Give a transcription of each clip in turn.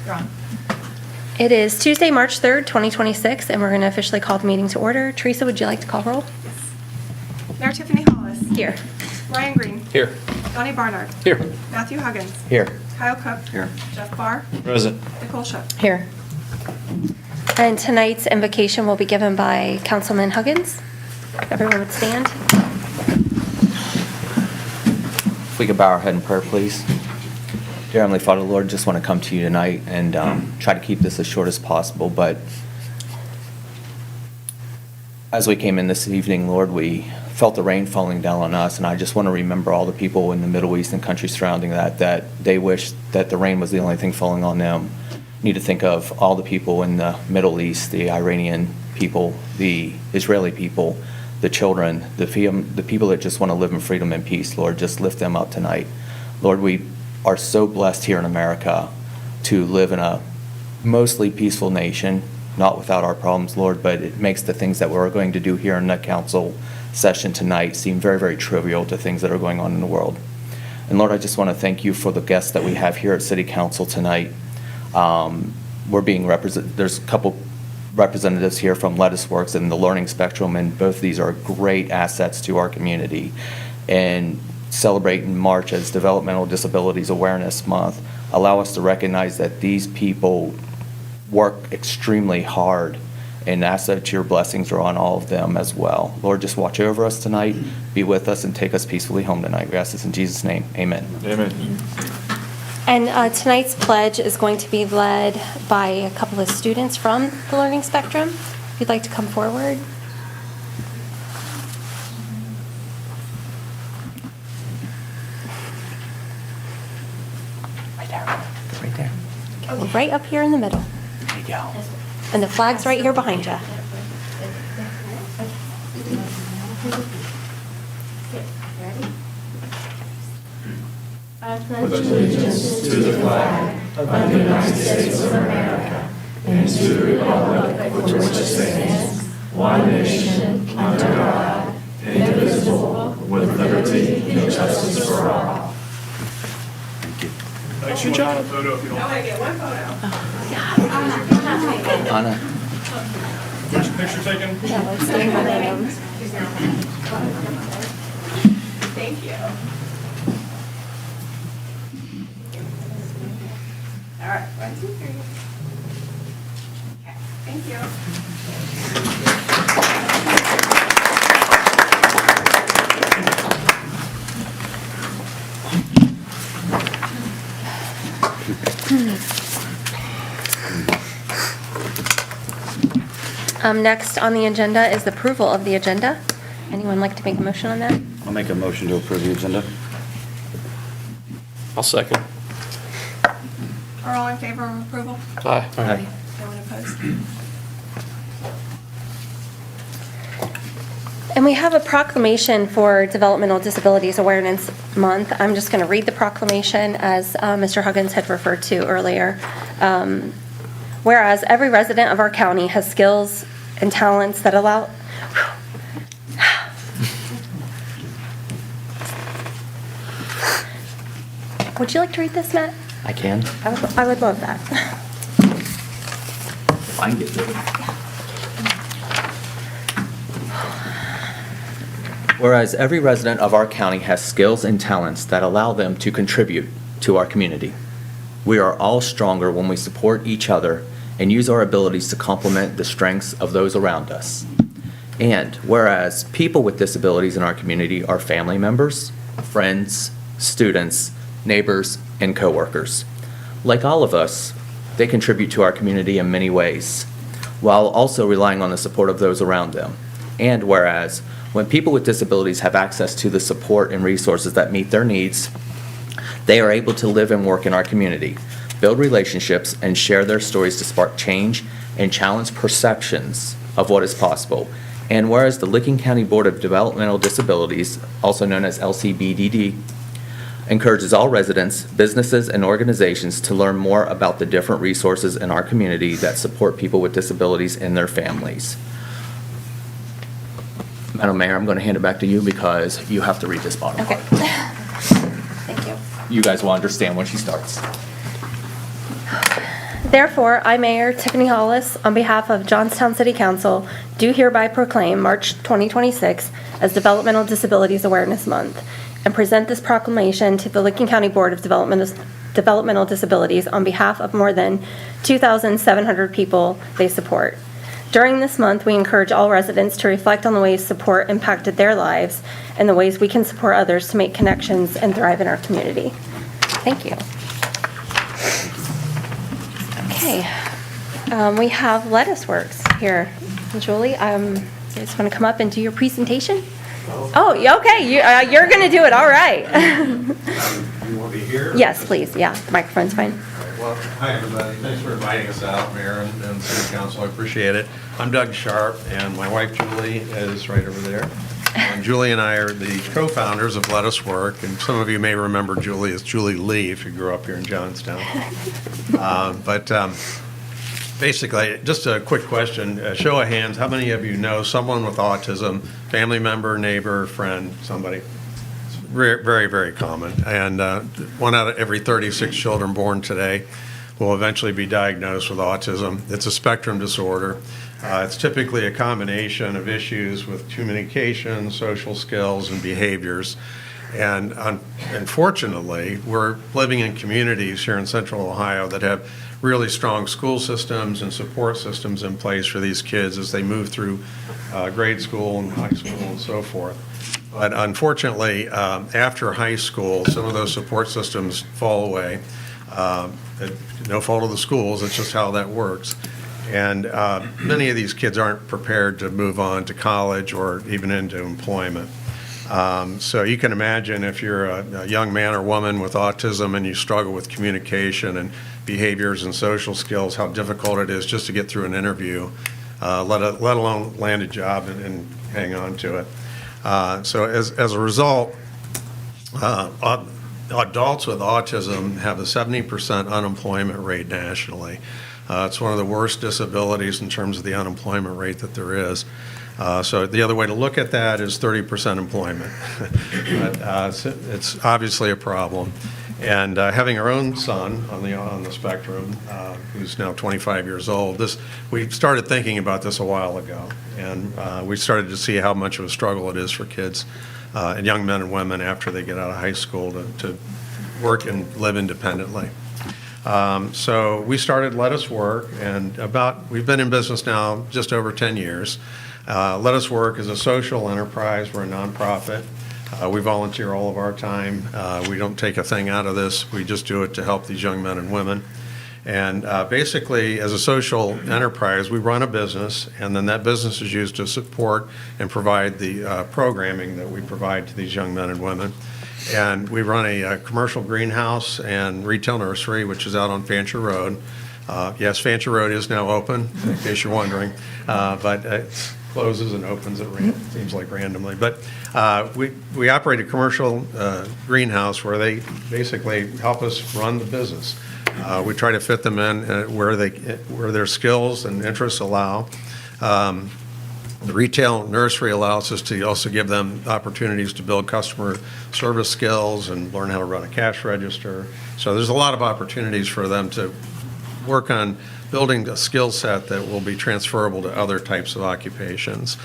You're on. It is Tuesday, March 3rd, 2026, and we're going to officially call the meeting to order. Teresa, would you like to call roll? Mayor Tiffany Hollis. Here. Ryan Green. Here. Donnie Barnard. Here. Matthew Huggins. Here. Kyle Cook. Here. Jeff Barr. Present. Nicole Shook. Here. And tonight's invocation will be given by Councilman Huggins. If everyone would stand. If we could bow our head in prayer, please. Dear Heavenly Father, Lord, just want to come to you tonight and try to keep this as short as possible. But as we came in this evening, Lord, we felt the rain falling down on us, and I just want to remember all the people in the Middle East and countries surrounding that they wish that the rain was the only thing falling on them. Need to think of all the people in the Middle East, the Iranian people, the Israeli people, the children, the people that just want to live in freedom and peace. Lord, just lift them up tonight. Lord, we are so blessed here in America to live in a mostly peaceful nation, not without our problems, Lord, but it makes the things that we're going to do here in the council session tonight seem very, very trivial to things that are going on in the world. And Lord, I just want to thank you for the guests that we have here at City Council tonight. We're being represented, there's a couple representatives here from Lettuce Works and the Learning Spectrum, and both of these are great assets to our community. And celebrating March as Developmental Disabilities Awareness Month, allow us to recognize that these people work extremely hard, and ask that your blessings are on all of them as well. Lord, just watch over us tonight, be with us, and take us peacefully home tonight. We ask this in Jesus' name. Amen. Amen. And tonight's pledge is going to be led by a couple of students from the Learning Spectrum. If you'd like to come forward. Right there. Right there. Right up here in the middle. There you go. And the flag's right here behind you. I pledge allegiance to the flag of the United States of America and to the republic for which it stands, one nation, under God, indivisible, with liberty and justice for all. Good job. I want to get one photo. Anna. Picture taken? Yeah, let's stand behind them. Thank you. All right, 1, 2, 3. Okay, thank you. Next on the agenda is the approval of the agenda. Anyone like to make a motion on that? I'll make a motion to approve the agenda. I'll second. Are all in favor of approval? Aye. No one opposed? And we have a proclamation for Developmental Disabilities Awareness Month. I'm just going to read the proclamation as Mr. Huggins had referred to earlier. Whereas every resident of our county has skills and talents that allow... Would you like to read this, Matt? I can. I would love that. If I can get through it. Whereas every resident of our county has skills and talents that allow them to contribute to our community. We are all stronger when we support each other and use our abilities to complement the strengths of those around us. And whereas people with disabilities in our community are family members, friends, students, neighbors, and coworkers. Like all of us, they contribute to our community in many ways, while also relying on the support of those around them. And whereas when people with disabilities have access to the support and resources that meet their needs, they are able to live and work in our community, build relationships, and share their stories to spark change and challenge perceptions of what is possible. And whereas the Licking County Board of Developmental Disabilities, also known as LCBDD, encourages all residents, businesses, and organizations to learn more about the different resources in our community that support people with disabilities and their families. Madam Mayor, I'm going to hand it back to you because you have to read this bottom Okay. part. Thank you. You guys will understand when she starts. Therefore, I, Mayor Tiffany Hollis, on behalf of Johnstown City Council, do hereby proclaim March 2026 as Developmental Disabilities Awareness Month and present this proclamation to the Licking County Board of Developmental Disabilities on behalf of more than 2,700 people they support. During this month, we encourage all residents to reflect on the ways support impacted their lives and the ways we can support others to make connections and thrive in our community. Thank you. Okay, we have Lettuce Works here. Julie, you just want to come up and do your presentation? Oh, yeah, okay, you're going to do it, all right. You want me here? Yes, please, yeah, the microphone's fine. Well, hi, everybody. Thanks for inviting us out, Mayor and City Council. I appreciate it. I'm Doug Sharp, and my wife Julie is right over there. And Julie and I are the co-founders of Lettuce Work, and some of you may remember Julie as Julie Lee if you grew up here in Johnstown. Basically, just a quick question. Show of hands, how many of you know someone with autism, family member, neighbor, friend, somebody? It's very, very common. And 1 out of every 36 children born today will eventually be diagnosed with autism. It's a spectrum disorder. It's typically a combination of issues with communication, social skills, and behaviors. And unfortunately, we're living in communities here in Central Ohio that have really strong school systems and support systems in place for these kids as they move through grade school and high school and so forth. But unfortunately, after high school, some of those support systems fall away. No fault of the schools, it's just how that works. And many of these kids aren't prepared to move on to college or even into employment. So you can imagine if you're a young man or woman with autism and you struggle with communication and behaviors and social skills, how difficult it is just to get through an interview, let alone land a job and hang on to it. So as a result, adults with autism have a 70% unemployment rate nationally. It's one of the worst disabilities in terms of the unemployment rate that there is. So the other way to look at that is 30% employment. But, it's obviously a problem. And having our own son on the spectrum, who's now 25 years old, we started thinking about this a while ago, and we started to see how much of a struggle it is for kids and young men and women after they get out of high school to work and live independently. So we started Lettuce Work, and we've been in business now just over 10 years. Lettuce Work is a social enterprise. We're a nonprofit. We volunteer all of our time. We don't take a thing out of this. We just do it to help these young men and women. And basically, as a social enterprise, we run a business, and then that business is used to support and provide the programming that we provide to these young men and women. And we run a commercial greenhouse and retail nursery, which is out on Fancher Road. Yes, Fancher Road is now open, in case you're wondering, but it closes and opens it seems like randomly. But we operate a commercial greenhouse where they basically help us run the business. We try to fit them in where their skills and interests allow. The retail nursery allows us to also give them opportunities to build customer service skills and learn how to run a cash register. So there's a lot of opportunities for them to work on building a skill set that will be transferable to other types of occupations.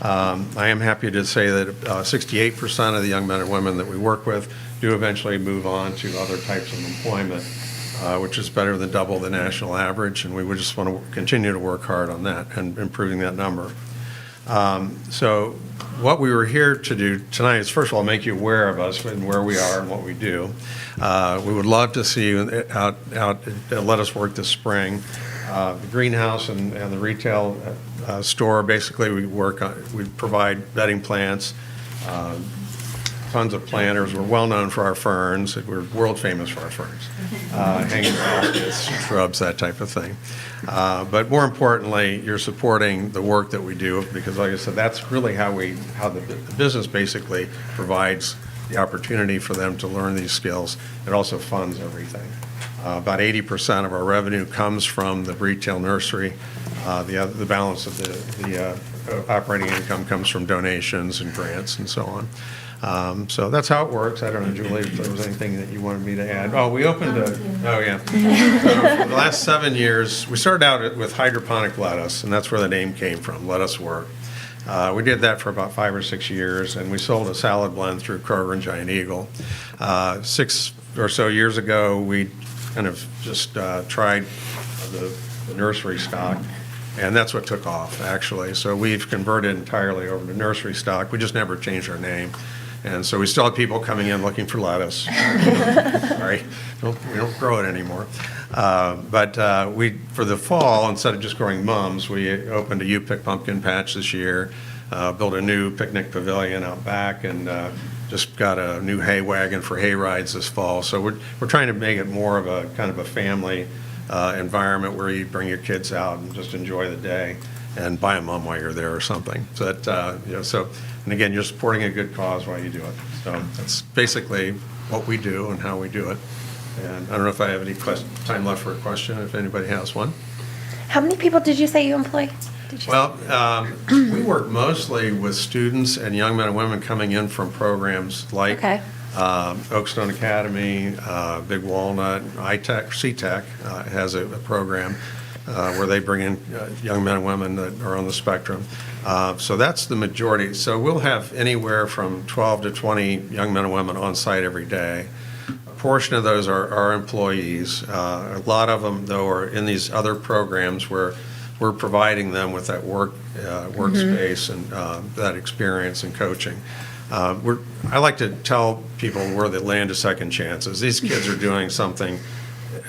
I am happy to say that 68% of the young men and women that we work with do eventually move on to other types of employment, which is better than double the national average, and we would just want to continue to work hard on that and improving that number. So what we were here to do tonight is, first of all, make you aware of us and where we are and what we do. We would love to see you out at Lettuce Work this spring. The greenhouse and the retail store, basically we provide bedding plants, tons of planters. We're well known for our ferns. We're world famous for our ferns. Hanging baskets, shrubs, that type of thing. But more importantly, you're supporting the work that we do, because like I said, that's really how the business basically provides the opportunity for them to learn these skills. It also funds everything. About 80% of our revenue comes from the retail nursery. The balance of the operating income comes from donations and grants and so on. So that's how it works. I don't know, Julie, if there was anything that you wanted me to add. Oh, we opened oh, yeah. So for the last 7 years, we started out with hydroponic lettuce, and that's where the name came from, Lettuce Work. We did that for about 5 or 6 years, and we sold a salad blend through Kroger and Giant Eagle. 6 or so years ago, we kind of just tried the nursery stock, and that's what took off, actually. So we've converted entirely over to nursery stock. We just never changed our name. And so we still have people coming in looking for lettuce. Sorry, we don't grow it anymore. But we, for the fall, instead of just growing mums, we opened a U-Pick pumpkin patch this year, built a new picnic pavilion out back, and just got a new hay wagon for hay rides this fall. So we're trying to make it more of a kind of a family environment where you bring your kids out and just enjoy the day and buy a mum while you're there or something. So that, and again, you're supporting a good cause while you do it. So that's basically what we do and how we do it. And I don't know if I have any time left for a question, if anybody has one. How many people did you say you employ? Well, we work mostly with students and young men and women coming in from programs like Okay. Oakstone Academy, Big Walnut, CTEC has a program where they bring in young men and women that are on the spectrum. So that's the majority. So we'll have anywhere from 12 to 20 young men and women on site every day. A portion of those are our employees. A lot of them, though, are in these other programs where we're providing them with that workspace and that experience and coaching. I like to tell people we're the land of second chances. These kids are doing something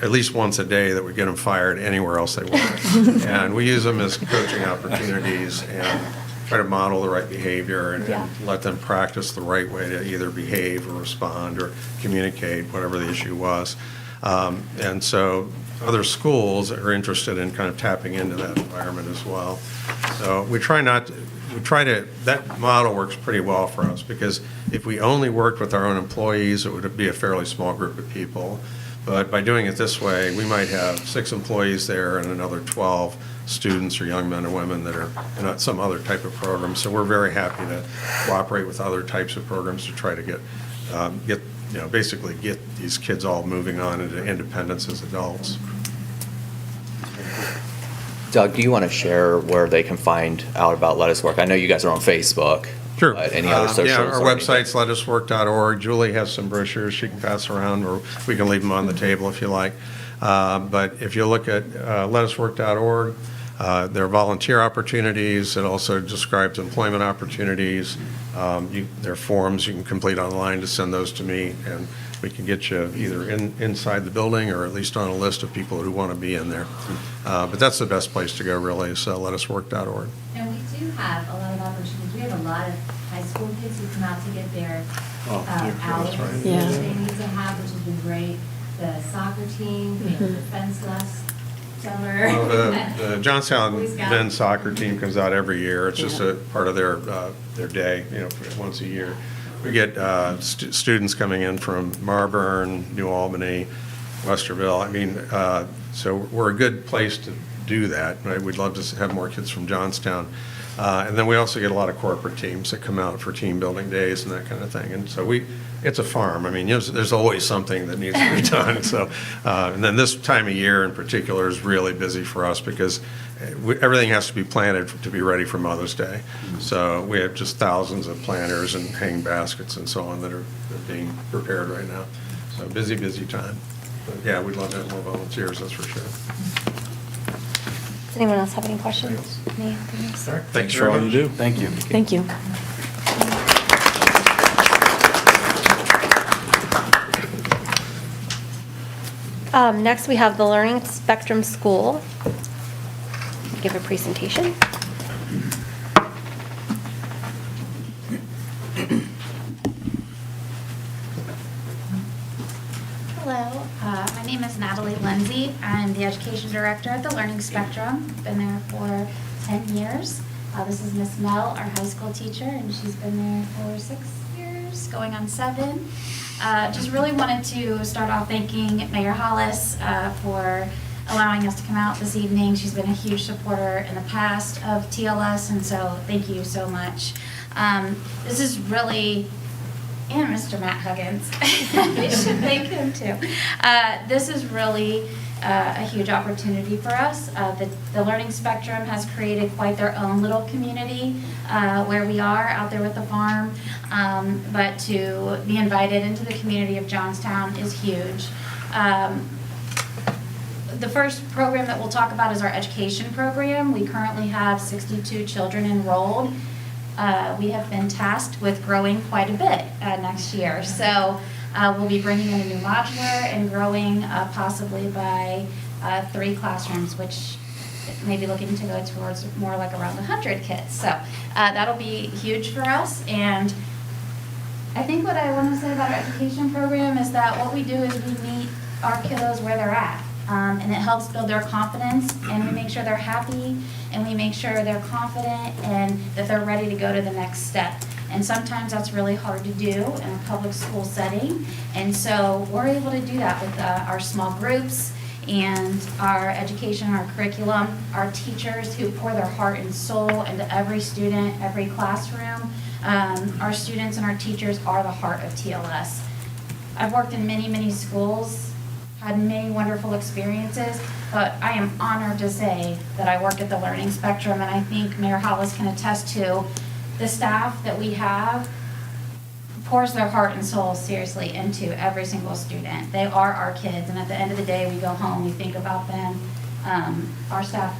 at least once a day that would get them fired anywhere else they work. And we use them as coaching opportunities and try to model the right behavior and let them practice the right way to either behave or respond or communicate, whatever the issue was. And so other schools are interested in kind of tapping into that environment as well. So that model works pretty well for us, because if we only worked with our own employees, it would be a fairly small group of people. But by doing it this way, we might have 6 employees there and another 12 students or young men and women that are in some other type of program. So we're very happy to cooperate with other types of programs to try to basically get these kids all moving on into independence as adults. Doug, do you want to share where they can find out about Lettuce Work? I know you guys are on Facebook. Sure. But any other socials? Yeah, our or anything? website's lettucework.org. Julie has some brochures she can pass around, or we can leave them on the table if you like. But if you look at lettucework.org, there are volunteer opportunities. It also describes employment opportunities. There are forms you can complete online to send those to me, and we can get you either inside the building or at least on a list of people who want to be in there. But that's the best place to go, really, is lettucework.org. And we do have a lot of opportunities. We have a lot of high school kids who come out to get their hours that they need to have, which has been great. The soccer team, we have the defense last summer. Well, the Johnstown men's soccer team comes out every year. It's just a part of their day, once a year. We get students coming in from Marburn, New Albany, Westerville. So we're a good place to do that. Right? We'd love to have more kids from Johnstown. And then we also get a lot of corporate teams that come out for team building days and that kind of thing. And so it's a farm. There's always something that needs to be done. So, and then this time of year in particular is really busy for us because everything has to be planted to be ready for Mother's Day. So we have just thousands of planters and hang baskets and so on that are being prepared right now. So busy time. But yeah, we'd love to have more volunteers, that's for sure. Does anyone else have any questions? Anything else? All right, thanks For all very you much. do. Thank you. Thank you. Next, we have the Learning Spectrum School. Give a presentation. Hello, my name is Natalie Lindsay. I'm the Education Director at the Learning Spectrum. Been there for 10 years. This is Miss Mel, our high school teacher, and she's been there for 6 years, going on 7. Just really wanted to start off thanking Mayor Hollis for allowing us to come out this evening. She's been a huge supporter in the past of TLS, and so thank you so much. This is really and Mr. Matt Huggins. We should thank him too. This is really a huge opportunity for us. The Learning Spectrum has created quite their own little community where we are out there with the farm. But to be invited into the community of Johnstown is huge. The first program that we'll talk about is our education program. We currently have 62 children enrolled. We have been tasked with growing quite a bit next year. So we'll be bringing in a new modular and growing possibly by 3 classrooms, which may be looking to go towards more like around 100 kids. So that'll be huge for us. And I think what I want to say about our education program is that what we do is we meet our kiddos where they're at. And it helps build their confidence, and we make sure they're happy, and we make sure they're confident and that they're ready to go to the next step. And sometimes that's really hard to do in a public school setting. And so we're able to do that with our small groups and our education, our curriculum, our teachers who pour their heart and soul into every student, every classroom. Our students and our teachers are the heart of TLS. I've worked in many, many schools, had many wonderful experiences, but I am honored to say that I work at the Learning Spectrum, and I think Mayor Hollis can attest to the staff that we have pours their heart and soul seriously into every single student. They are our kids, and at the end of the day, we go home, we think about them. Our staff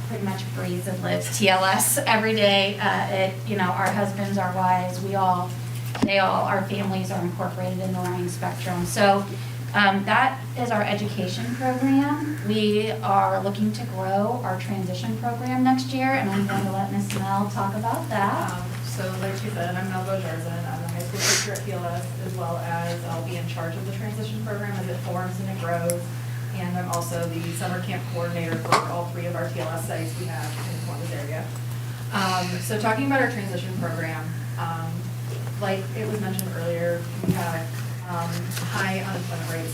pretty much breathes and lives TLS every day. Our husbands, our wives, our families are incorporated in the Learning Spectrum. So that is our education program. We are looking to grow our transition program next year, and I'm going to let Ms. Mel talk about that. So like she said, I'm Mel Bojarzin. I'm the high school teacher at TLS, as well as I'll be in charge of the transition program as it forms and it grows. And I'm also the summer camp coordinator for all 3 of our TLS sites we have in the Columbus area. So talking about our transition program, like it was mentioned earlier, we have high unemployment rates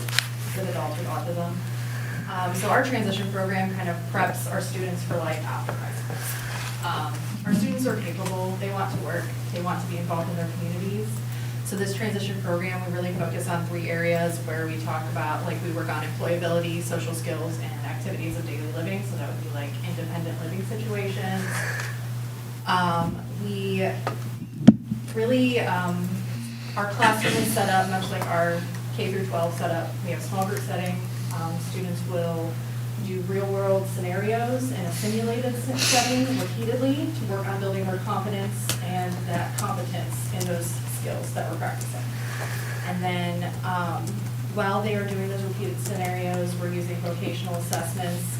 with adults with autism. So our transition program kind of preps our students for life after high school. Our students are capable, they want to work, they want to be involved in their communities. So this transition program, we really focus on 3 areas where we talk about, like we work on employability, social skills, and activities of daily living. So that would be like independent living situations. We really, our classroom is set up much like our K through 12 setup. We have small group setting. Students will do real world scenarios in a simulated setting repeatedly to work on building their confidence and that competence in those skills that we're practicing. And then while they are doing those repeated scenarios, we're using vocational assessments,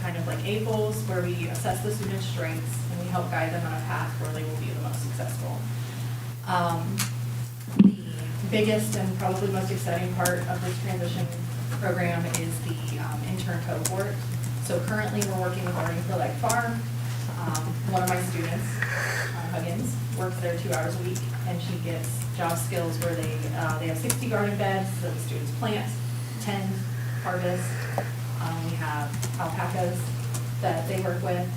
kind of like APLs, where we assess the student's strengths and we help guide them on a path where they will be the most successful. The biggest and probably most exciting part of this transition program is the intern cohort. So currently we're working with Learning for Life Farm. One of my students, Huggins, works there 2 hours a week, and she gets job skills where they have 60 garden beds, so the students plant, tend, harvest. We have alpacas that they work with.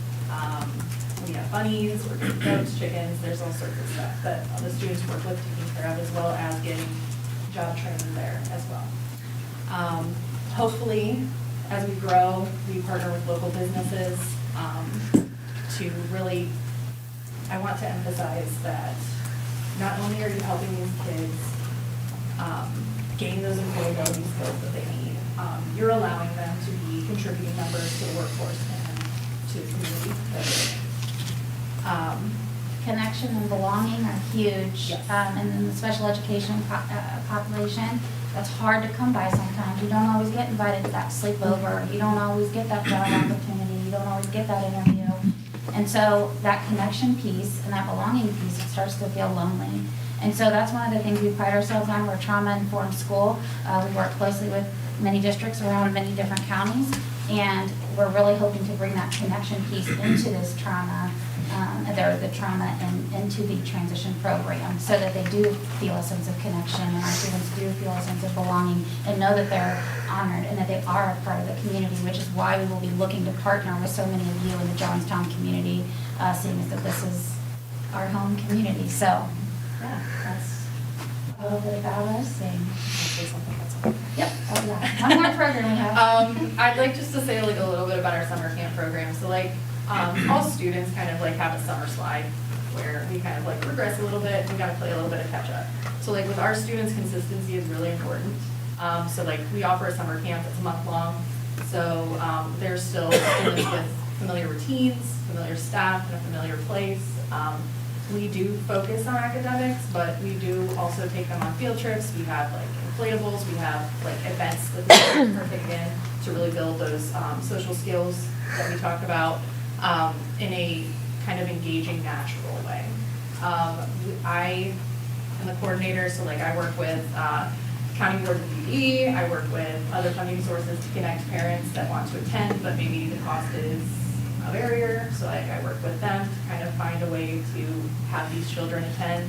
We have bunnies, we're doing goats, chickens, there's all sorts of stuff that the students work with taking care of, as well as getting job training there as well. Hopefully, as we grow, we partner with local businesses to really, I want to emphasize that not only are you helping these kids gain those employability skills that they need, you're allowing them to be contributing members to the workforce and to the community that they're in. Connection and belonging are huge. Yes. And then the special education population, that's hard to come by sometimes. You don't always get invited to that sleepover. You don't always get that job opportunity. You don't always get that interview. And so that connection piece and that belonging piece, it starts to feel lonely. And so that's one of the things we pride ourselves on. We're a trauma-informed school. We work closely with many districts around many different counties. And we're really hoping to bring that connection piece into this trauma, the trauma and into the transition program, so that they do feel a sense of connection and our students do feel a sense of belonging and know that they're honored and that they are a part of the community, which is why we will be looking to partner with so many of you in the Johnstown community, seeing as that this is our home community. So, yeah, that's a little bit about us and, Say something, that's okay. yep, oh yeah, one more program we have. I'd like just to say like a little bit about our summer camp program. So like, all students kind of like have a summer slide where we kind of like regress a little bit, we gotta play a little bit of catch up. So like with our students, consistency is really important. So like we offer a summer camp that's a month long. So, there's still students with familiar routines, familiar staff, and a familiar place. We do focus on academics, but we do also take them on field trips. We have like inflatables, we have like events that we partake in to really build those social skills that we talked about in a kind of engaging, natural way. I am the coordinator, so like I work with County Board of PD, I work with other funding sources to connect parents that want to attend, but maybe the cost is a barrier, so like I work with them to kind of find a way to have these children attend,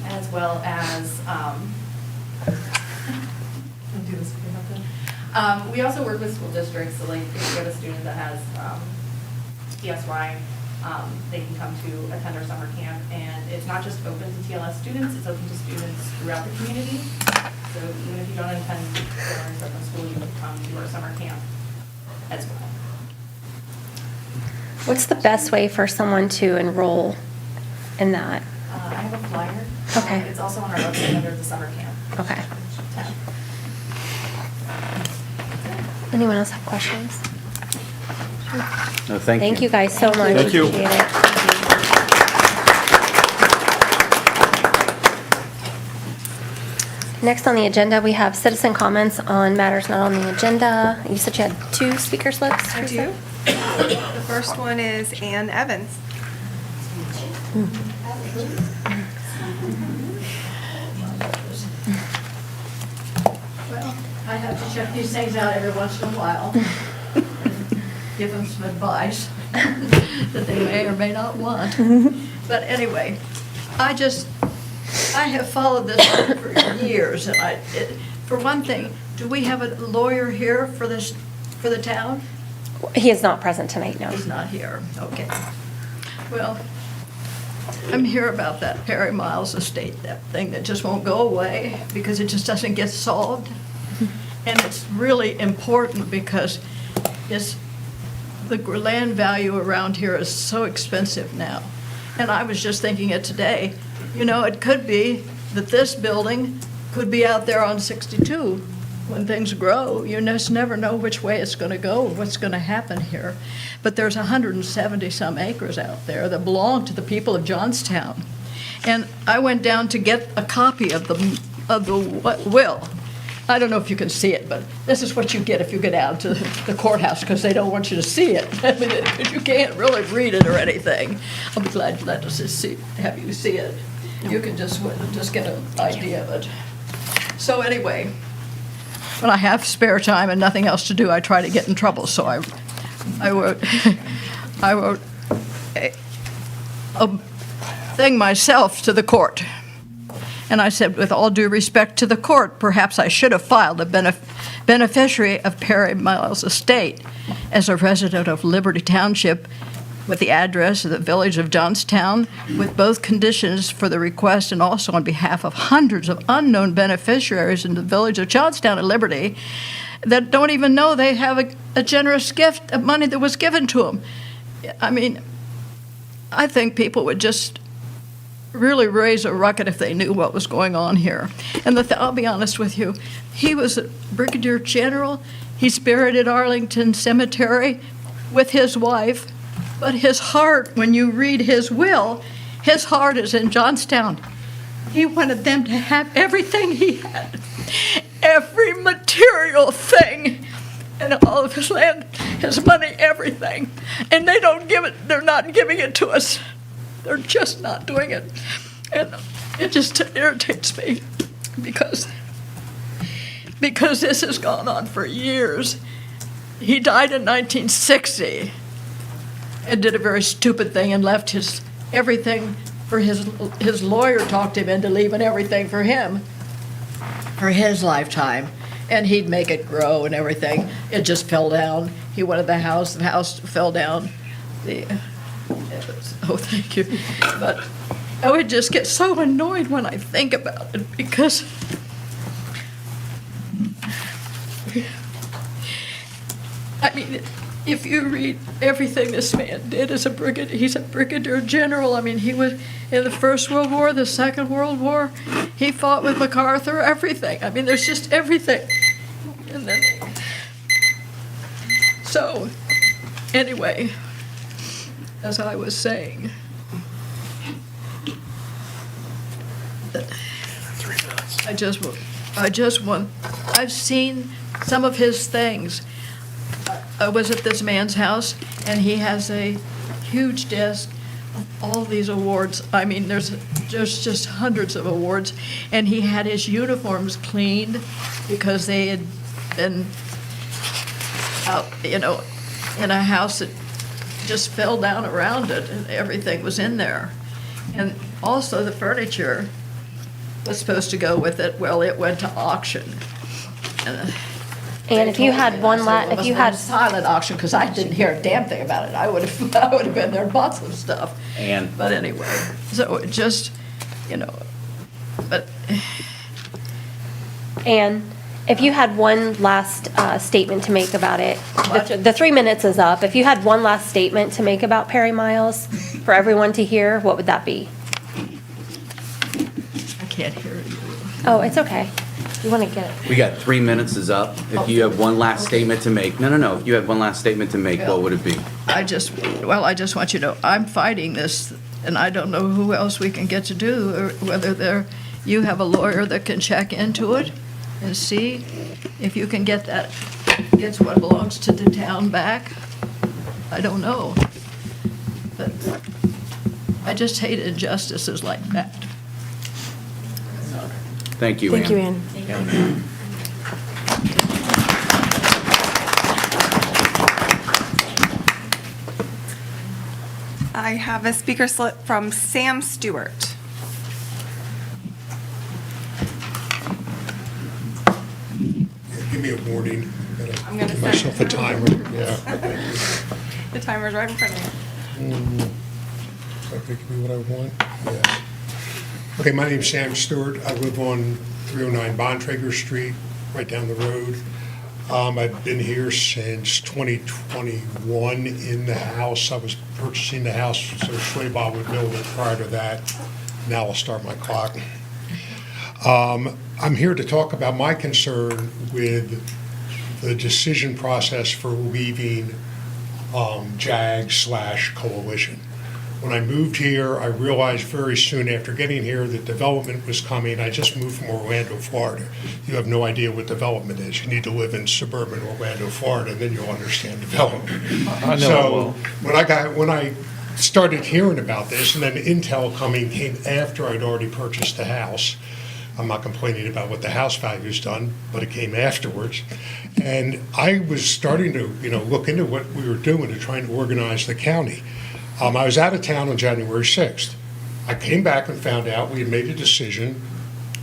as well as, I'll do this if you have to. We also work with school districts, so like if you have a student that has ESY, they can come to attend our summer camp, and it's not just open to TLS students, it's open to students throughout the community. So even if you don't attend Florence Open School, you can come to our summer camp as well. What's the best way for someone to enroll in that? I have a flyer. Okay. It's also on our website under the summer camp Okay. tab. Anyone else have questions? No, thank you. Thank you guys so much. Thank you. Appreciate it. Next on the agenda, we have citizen comments on matters not on the agenda. You said you had 2 speaker slips? I do. The first one is Ann Evans. Well, I have to check these things out every once in a while. Give them some advice that they may or may not want. But anyway, I have followed this for years, and for one thing, do we have a lawyer here for the town? He is not present tonight, no. He's not here, okay. Well, I'm here about that Perry Miles estate, that thing that just won't go away because it just doesn't get solved. And it's really important because the land value around here is so expensive now. And I was just thinking it today, it could be that this building could be out there on 62 when things grow. You just never know which way it's going to go, what's going to happen here. But there's 170-some acres out there that belong to the people of Johnstown. And I went down to get a copy of the will. I don't know if you can see it, but this is what you get if you get out to the courthouse, because they don't want you to see it. I mean, you can't really read it or anything. I'll be glad to have you see it. You can just get an idea of it. So anyway, when I have spare time and nothing else to do, I try to get in trouble. So I wrote a thing myself to the court. And I said, with all due respect to the court, perhaps I should have filed a beneficiary of Perry Miles estate as a resident of Liberty Township with the address of the village of Johnstown, with both conditions for the request, and also on behalf of hundreds of unknown beneficiaries in the village of Johnstown and Liberty that don't even know they have a generous gift of money that was given to them. I mean, I think people would just really raise a ruckus if they knew what was going on here. And I'll be honest with you, he was a brigadier general. He's buried at Arlington Cemetery with his wife. But his heart, when you read his will, his heart is in Johnstown. He wanted them to have everything he had, every material thing, and all of his land, his money, everything. And they don't give it, they're not giving it to us. They're just not doing it. And it just irritates me because this has gone on for years. He died in 1960 and did a very stupid thing and left everything for his lawyer, talked him into leaving everything for him for his lifetime. And he'd make it grow and everything. It just fell down. He wanted the house fell down. Oh, thank you. But I would just get so annoyed when I think about it because I mean, if you read everything this man did as a brigadier, he's a brigadier general. I mean, he was in the First World War, the Second World War. He fought with MacArthur, everything. I mean, there's just everything. And then, so, anyway, as I was saying, I've seen some of his things. I was at this man's house, and he has a huge desk of all these awards. I mean, there's just hundreds of awards, and he had his uniforms cleaned because they had been out, in a house that just fell down around it, and everything was in there. And also the furniture was supposed to go with it. Well, it went to auction. And if you had one if you had silent auction, because I didn't hear a damn thing about it, I would have been there and bought some stuff. But anyway, so it just, but. And if you had one last statement to make about it, the 3 minutes is up. If you had one last statement to make about Perry Miles for everyone to hear, what would that be? I can't hear you. Oh, it's okay. You want to get it? We got 3 minutes is up. If you have one last statement to make, no. If you had one last statement to make, what would it be? I just want you to know, I'm fighting this, and I don't know who else we can get to do, or whether you have a lawyer that can check into it and see if you can gets what belongs to the town back. I don't know. But I just hate injustices like that. Thank you, Ann. Thank you, Ann. I have a speaker slip from Sam Stewart. Give me a warning. I'm gonna Give set myself a timer. Yeah. The timer's right in front of you. Okay, give me what I want. Yeah. Okay, my name's Sam Stewart. I live on 309 Bontrager Street, right down the road. I've been here since 2021 in the house. I was purchasing the house so Schwabach would build it prior to that. Now I'll start my clock. I'm here to talk about my concern with the decision process for leaving JAG/coalition. When I moved here, I realized very soon after getting here that development was coming. I just moved from Orlando, Florida. You have no idea what development is. You need to live in suburban Orlando, Florida, and then you'll understand development. I know. So when I started hearing about this, and then Intel came after I'd already purchased the house. I'm not complaining about what the house value's done, but it came afterwards. And I was starting to, look into what we were doing to try and organize the county. I was out of town on January 6th. I came back and found out we had made a decision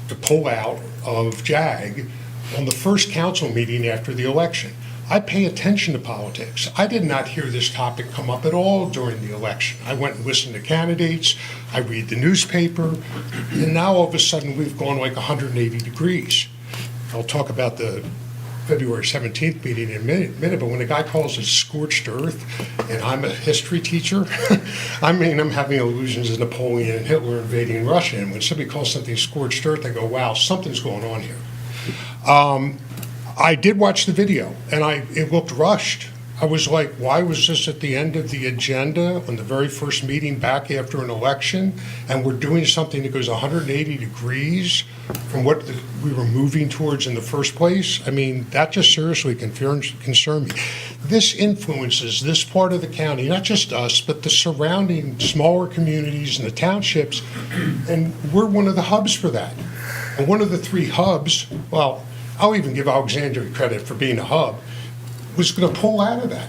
to pull out of JAG on the first council meeting after the election. I pay attention to politics. I did not hear this topic come up at all during the election. I went and listened to candidates, I read the newspaper, and now all of a sudden we've gone like 180 degrees. I'll talk about the February 17th meeting in a minute, but when a guy calls it scorched earth, and I'm a history teacher, I'm having illusions of Napoleon and Hitler invading Russia, and when somebody calls something scorched earth, I go, wow, something's going on here. I did watch the video, and it looked rushed. I was like, why was this at the end of the agenda on the very first meeting back after an election, and we're doing something that goes 180 degrees from what we were moving towards in the first place? I mean, that just seriously concerned me. This influences this part of the county, not just us, but the surrounding smaller communities and the townships, and we're one of the hubs for that. And one of the three hubs, well, I'll even give Alexandria credit for being a hub, was going to pull out of that.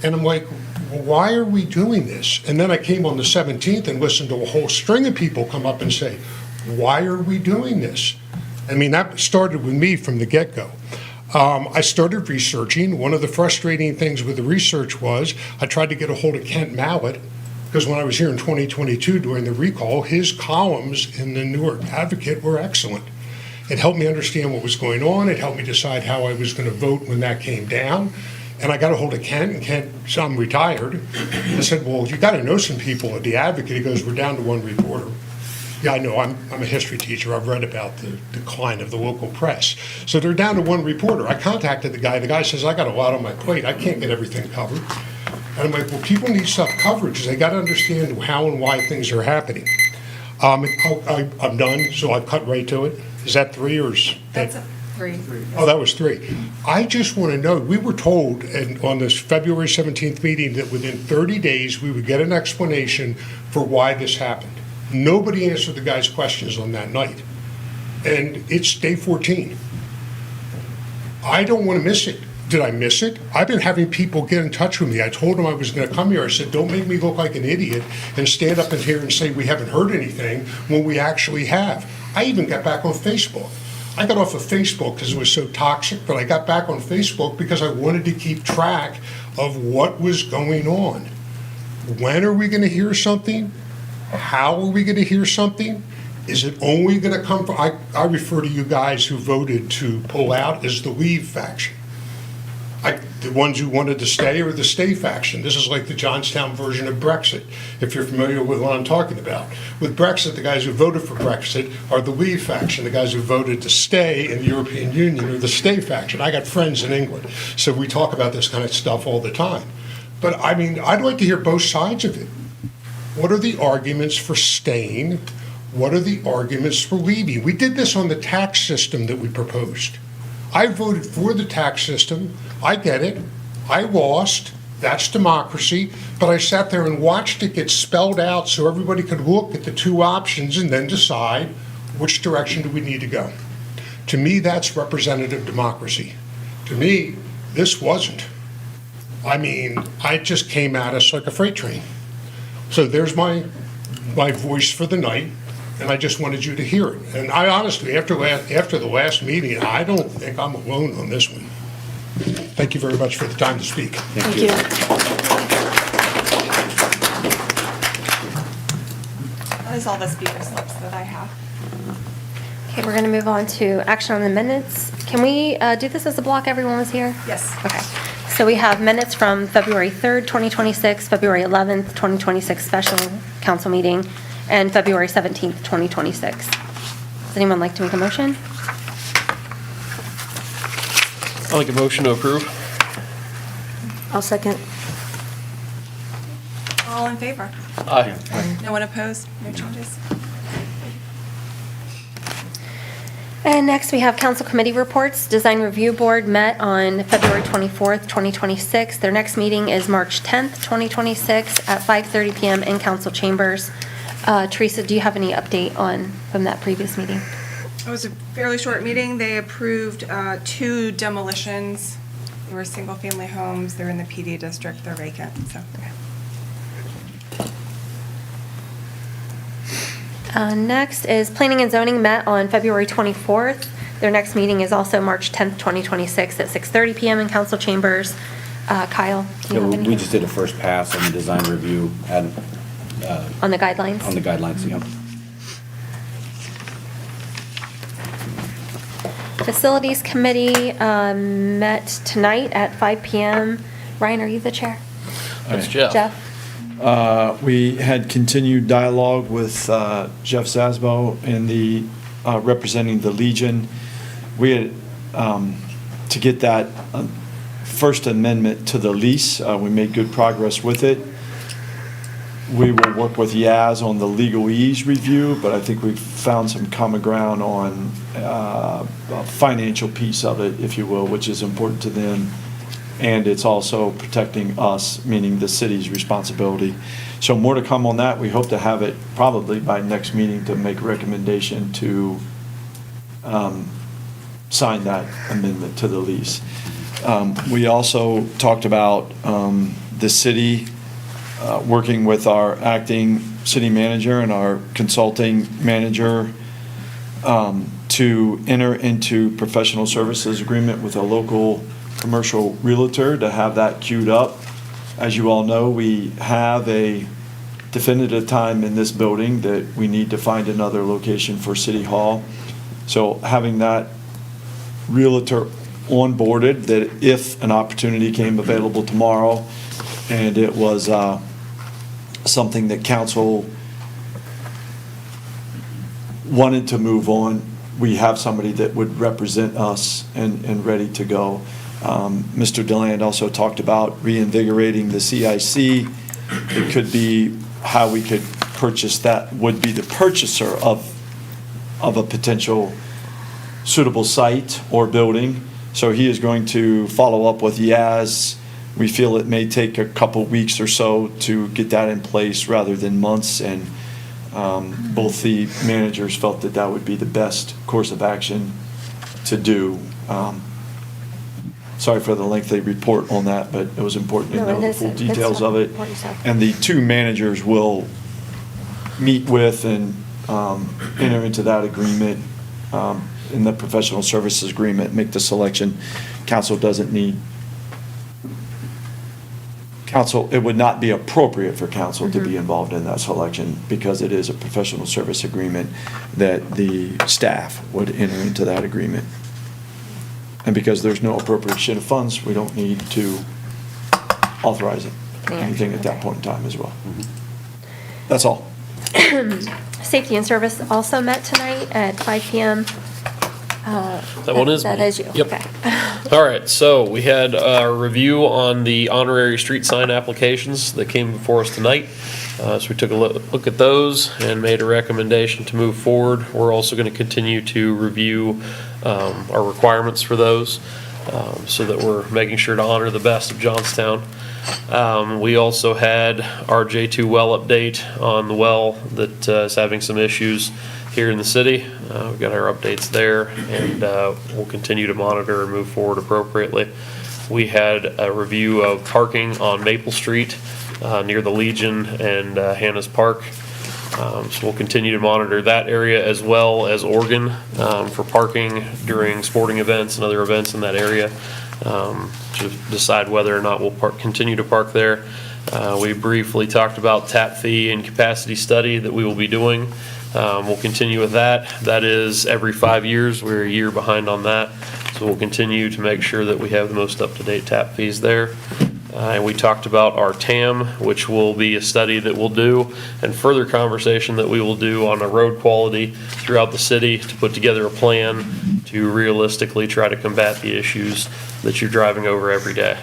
And I'm like, well, why are we doing this? And then I came on the 17th and listened to a whole string of people come up and say, why are we doing this? I mean, that started with me from the get-go. I started researching. One of the frustrating things with the research was I tried to get a hold of Kent Mallett, Because when I was here in 2022 during the recall, his columns in the Newark Advocate were excellent. It helped me understand what was going on. It helped me decide how I was going to vote when that came down. And I got a hold of Kent, and Kent, so I'm retired. I said, well, you got to know some people at the Advocate. He goes, we're down to one reporter. Yeah, I know, I'm a history teacher. I've read about the decline of the local press. So they're down to one reporter. I contacted the guy. The guy says, I got a lot on my plate. I can't get everything covered. And I'm like, well, people need stuff covered because they got to understand how and why things are happening. I'm done, so I've cut right to it. Is that 3 or is that? That's 3. Oh, that was 3. I just want to know, we were told on this February 17th meeting that within 30 days we would get an explanation for why this happened. Nobody answered the guy's questions on that night. And it's day 14. I don't want to miss it. Did I miss it? I've been having people get in touch with me. I told them I was going to come here. I said, don't make me look like an idiot and stand up in here and say we haven't heard anything when we actually have. I even got back on Facebook. I got off of Facebook because it was so toxic, but I got back on Facebook because I wanted to keep track of what was going on. When are we going to hear something? How are we going to hear something? Is it only going to come from, I refer to you guys who voted to pull out as the Leave faction. The ones who wanted to stay are the Stay faction. This is like the Johnstown version of Brexit, if you're familiar with what I'm talking about. With Brexit, the guys who voted for Brexit are the Leave faction. The guys who voted to stay in the European Union are the Stay faction. I got friends in England, so we talk about this kind of stuff all the time. But I mean, I'd like to hear both sides of it. What are the arguments for staying? What are the arguments for leaving? We did this on the tax system that we proposed. I voted for the tax system. I get it. I lost. That's democracy. But I sat there and watched it get spelled out so everybody could look at the 2 options and then decide which direction do we need to go. To me, that's representative democracy. To me, this wasn't. I mean, I just came at us like a freight train. So there's my voice for the night. And I just wanted you to hear it. And I honestly, after the last meeting, I don't think I'm alone on this one. Thank you very much for the time to speak. Thank you. That is all the speaker slips that I have. Okay, we're going to move on to action on the minutes. Can we do this as a block? Everyone was here? Yes. Okay. So we have minutes from February 3rd, 2026, February 11th, 2026 special council meeting, and February 17th, 2026. Does anyone like to make a motion? I'll make a motion to approve. I'll second. All in favor? Aye. No one opposed? No changes? And next, we have council committee reports. Design Review Board met on February 24th, 2026. Their next meeting is March 10th, 2026 at 5:30 PM in council chambers. Teresa, do you have any update from that previous meeting? It was a fairly short meeting. They approved 2 demolitions. They were single-family homes. They're in the PD district. They're vacant, so. Next is Planning and Zoning met on February 24th. Their next meeting is also March 10th, 2026 at 6:30 PM in council chambers. Kyle, do you have anything? We just did a first pass on the design review and On the guidelines? on the guidelines, yeah. Facilities Committee met tonight at 5 PM. Ryan, are you the chair? That's Jeff. Jeff? We had continued dialogue with Jeff Zasbo and the representing the Legion. We had to get that First Amendment to the lease. We made good progress with it. We will work with Yaz on the legalese review, but I think we've found some common ground on a financial piece of it, if you will, which is important to them. And it's also protecting us, meaning the city's responsibility. So more to come on that. We hope to have it probably by next meeting to make a recommendation to sign that amendment to the lease. We also talked about the city working with our acting city manager and our consulting manager to enter into professional services agreement with a local commercial realtor to have that queued up. As you all know, we have a definitive time in this building that we need to find another location for City Hall. So having that realtor onboarded, that if an opportunity came available tomorrow and it was something that council wanted to move on, we have somebody that would represent us and ready to go. Mr. Deland also talked about reinvigorating the CIC. It could be how we could purchase that, would be the purchaser of a potential suitable site or building. So he is going to follow up with Yaz. We feel it may take a couple weeks or so to get that in place rather than months, and both the managers felt that that would be the best course of action to do. Sorry for the lengthy report on that, but it was important to No, know it the is. full It's details of it. important stuff. And the two managers will meet with and enter into that agreement, in the professional services agreement, make the selection. Council doesn't need, it would not be appropriate for council to be involved in that selection because it is a professional service agreement that the staff would enter into that agreement. And because there's no appropriation of funds, we don't need to authorize it, anything at that point in time as well. That's all. Safety and Service also met tonight at 5 PM. That one is me. That is you. Yep. Okay. All right, so we had a review on the honorary street sign applications that came before us tonight. So we took a look at those and made a recommendation to move forward. We're also going to continue to review our requirements for those so that we're making sure to honor the best of Johnstown. We also had our J2 well update on the well that is having some issues here in the city. We've got our updates there, and we'll continue to monitor and move forward appropriately. We had a review of parking on Maple Street near the Legion and Hannah's Park. So we'll continue to monitor that area as well as Oregon for parking during sporting events and other events in that area to decide whether or not we'll continue to park there. We briefly talked about tap fee and capacity study that we will be doing. We'll continue with that. That is every 5 years. We're a year behind on that. So we'll continue to make sure that we have the most up-to-date tap fees there. And we talked about our TAM, which will be a study that we'll do, and further conversation that we will do on a road quality throughout the city to put together a plan to realistically try to combat the issues that you're driving over every day.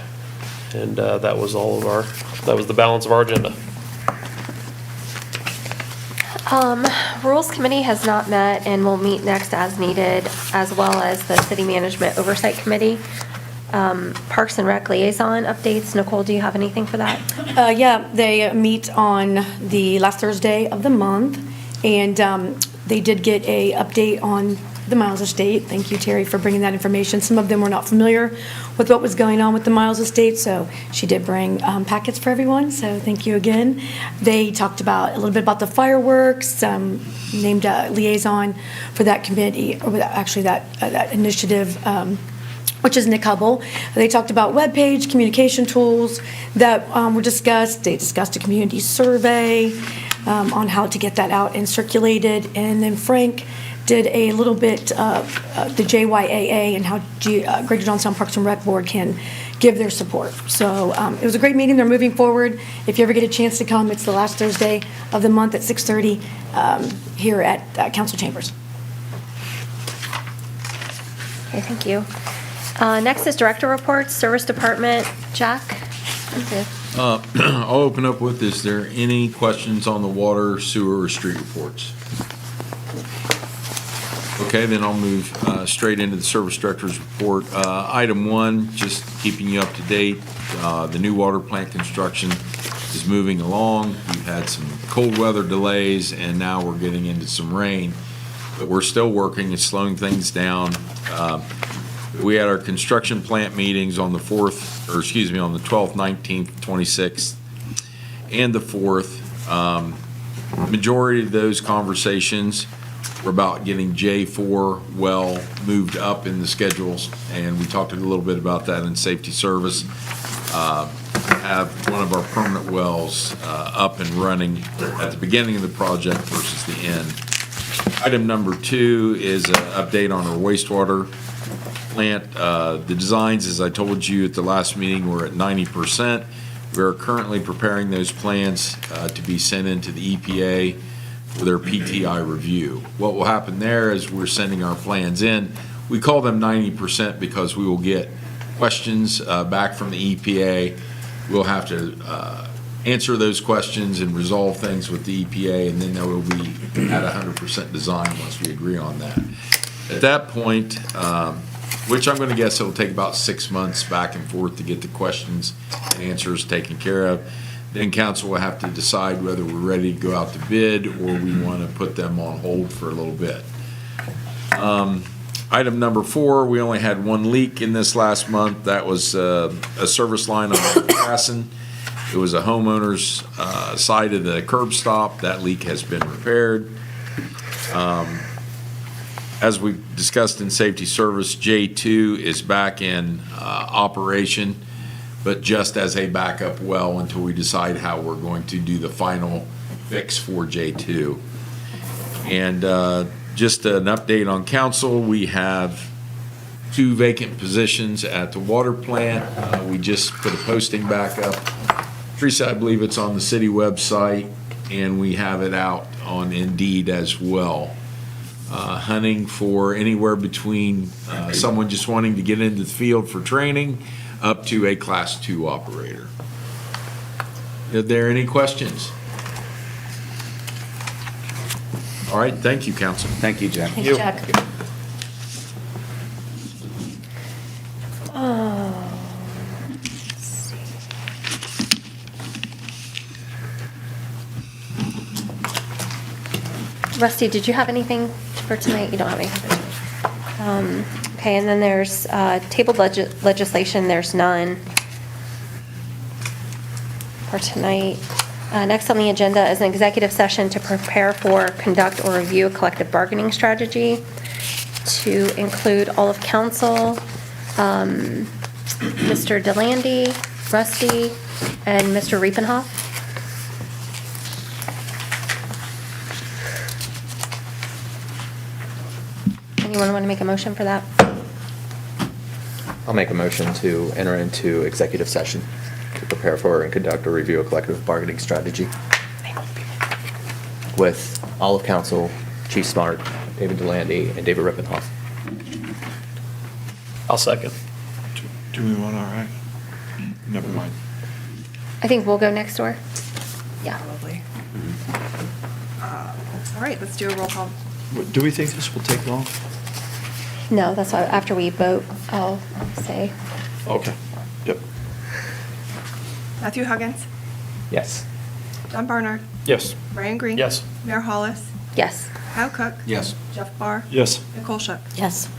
And that was the balance of our agenda. Rules Committee has not met and will meet next as needed, as well as the City Management Oversight Committee. Parks and Rec Liaison updates. Nicole, do you have anything for that? Yeah, they meet on the last Thursday of the month, and they did get a update on the Miles Estate. Thank you, Terry, for bringing that information. Some of them were not familiar with what was going on with the Miles Estate, so she did bring packets for everyone, so thank you again. They talked about a little bit about the fireworks, named a liaison for that committee, or actually that initiative, which is Nick Hubble. They talked about webpage, communication tools that were discussed. They discussed a community survey on how to get that out and circulated. And then Frank did a little bit of the JYAA and how Greater Johnstown Parks and Rec Board can give their support. So it was a great meeting. They're moving forward. If you ever get a chance to come, it's the last Thursday of the month at 6:30 here at Council Chambers. Okay, thank you. Next is Director Reports, Service Department. Jack? Thank you. I'll open up with, is there any questions on the water, sewer, or street reports? Okay, then I'll move straight into the Service Director's report. Item 1, just keeping you up to date. The new water plant construction is moving along. We've had some cold weather delays, and now we're getting into some rain. But we're still working and slowing things down. We had our construction plant meetings on the 12th, 19th, 26th, and the 4th. Majority of those conversations were about getting J4 well moved up in the schedules, and we talked a little bit about that in safety service. to have one of our permanent wells up and running at the beginning of the project versus the end. Item number 2 is an update on our wastewater plant. The designs, as I told you at the last meeting, were at 90%. We are currently preparing those plans to be sent into the EPA for their PTI review. What will happen there is we're sending our plans in. We call them 90% because we will get questions back from the EPA. We'll have to answer those questions and resolve things with the EPA, and then there will be at 100% design once we agree on that. At that point, which I'm going to guess it'll take about 6 months back and forth to get the questions and answers taken care of, then council will have to decide whether we're ready to go out to bid or we want to put them on hold for a little bit. Item number 4, we only had one leak in this last month. That was a service line on Crasson. It was a homeowner's side of the curb stop. That leak has been repaired. As we discussed in safety service, J2 is back in operation, but just as a backup well until we decide how we're going to do the final fix for J2. And just an update on council, we have 2 vacant positions at the water plant. We just put a posting back up. Teresa, I believe it's on the city website, and we have it out on Indeed as well. Hunting for anywhere between someone just wanting to get into the field for training up to a Class 2 operator. Are there any questions? All right, thank you, council. Thank you, Jack. Thanks, Jack. Rusty, did you have anything for tonight? You don't have anything for tonight. Okay, and then there's tabled legislation, there's none for tonight. Next on the agenda is an executive session to prepare for, conduct, or review a collective bargaining strategy to include all of council, Mr. Delandy, Rusty, and Mr. Riepenhoff. Anyone want to make a motion for that? I'll make a motion to enter into executive session to prepare for and conduct or review a collective bargaining strategy with all of council, Chief Smart, David Delandy, and David Rippenhoff. I'll second. Do we want, all right? Never mind. I think we'll go next door. Yeah. Probably. All right, let's do a roll call. Do we think this will take long? No, that's why after we vote, I'll say. Okay, yep. Matthew Huggins, Yes. John Barnard, Yes. Brian Green. Yes. Mayor Hollis, Yes. Kyle Cook. Yes. Jeff Barr. Yes. Nicole Shook. Yes.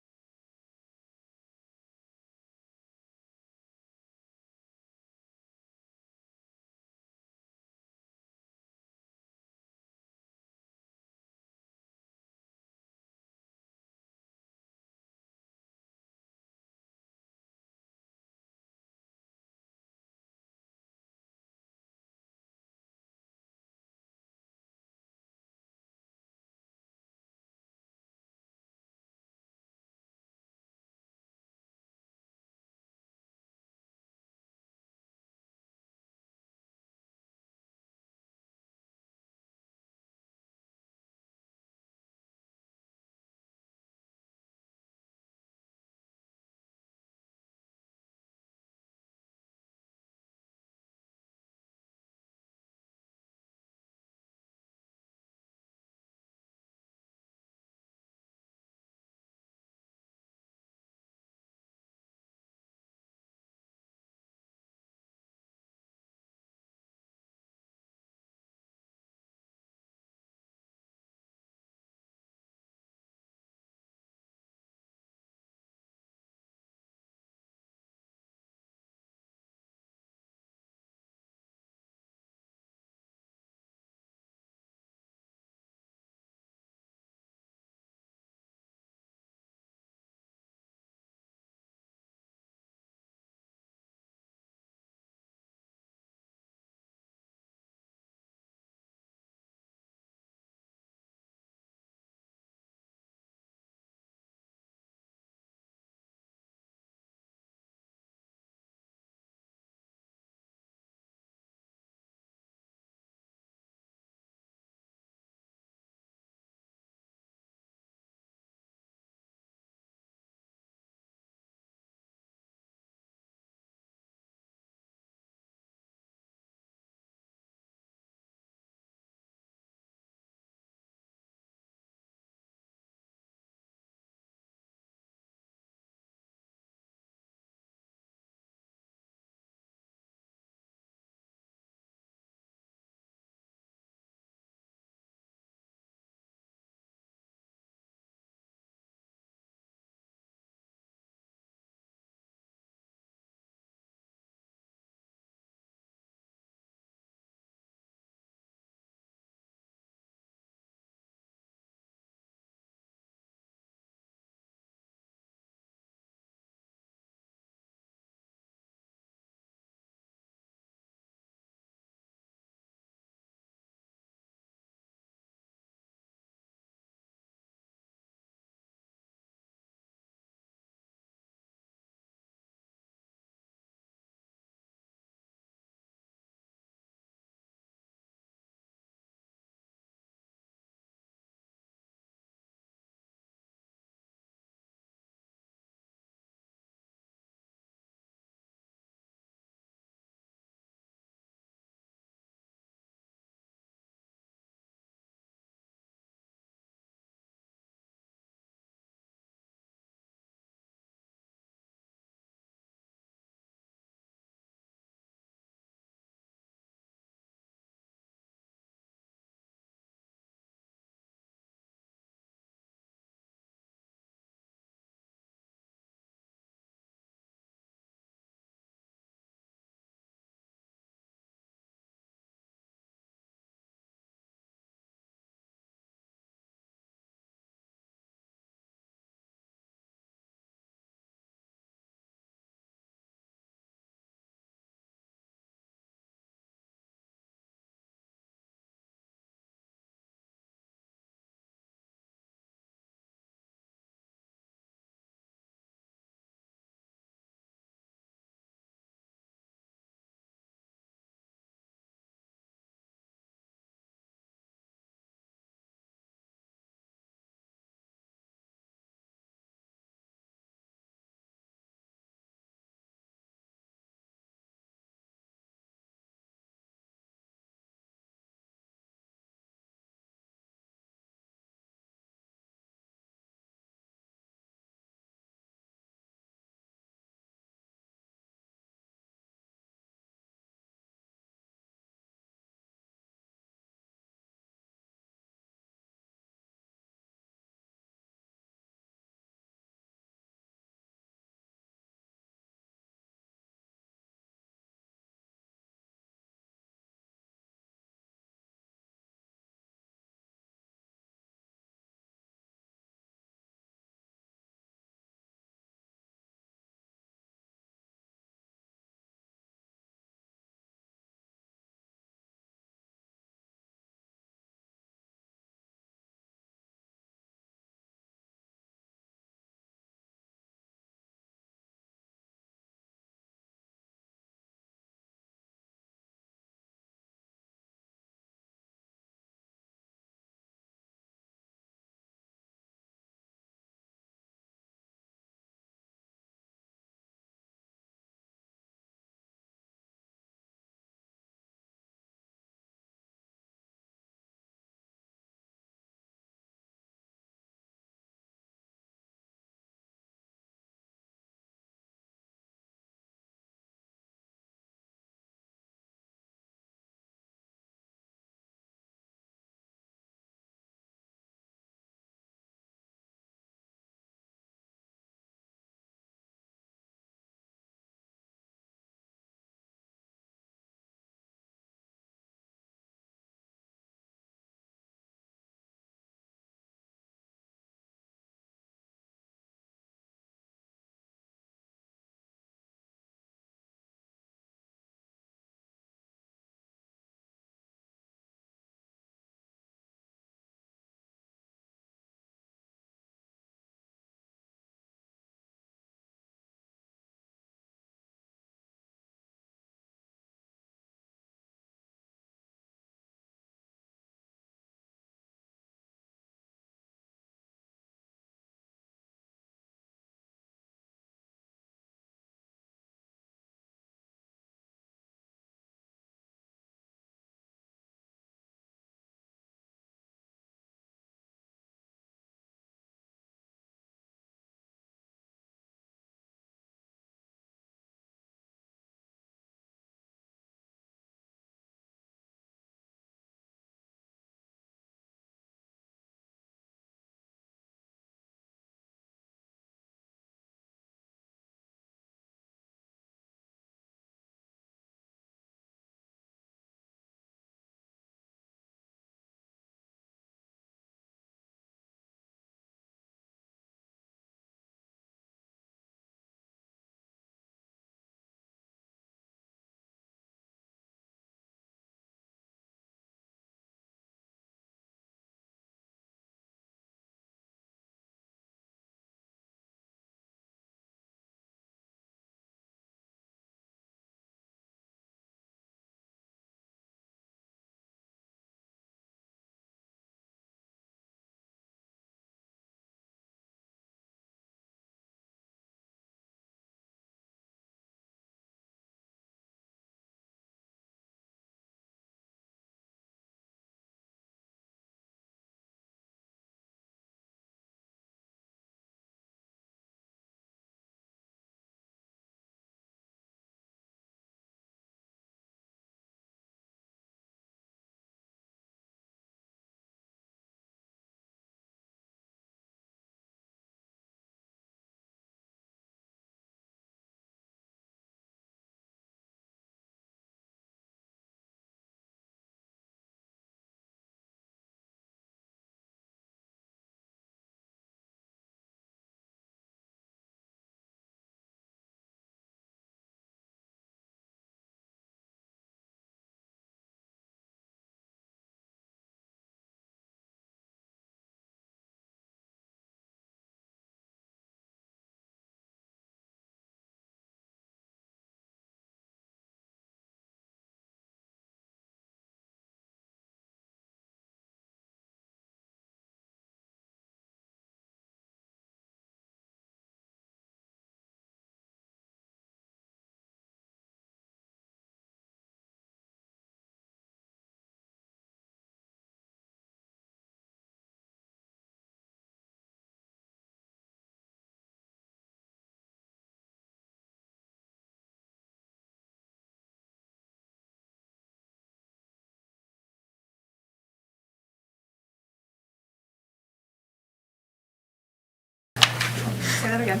Say that again.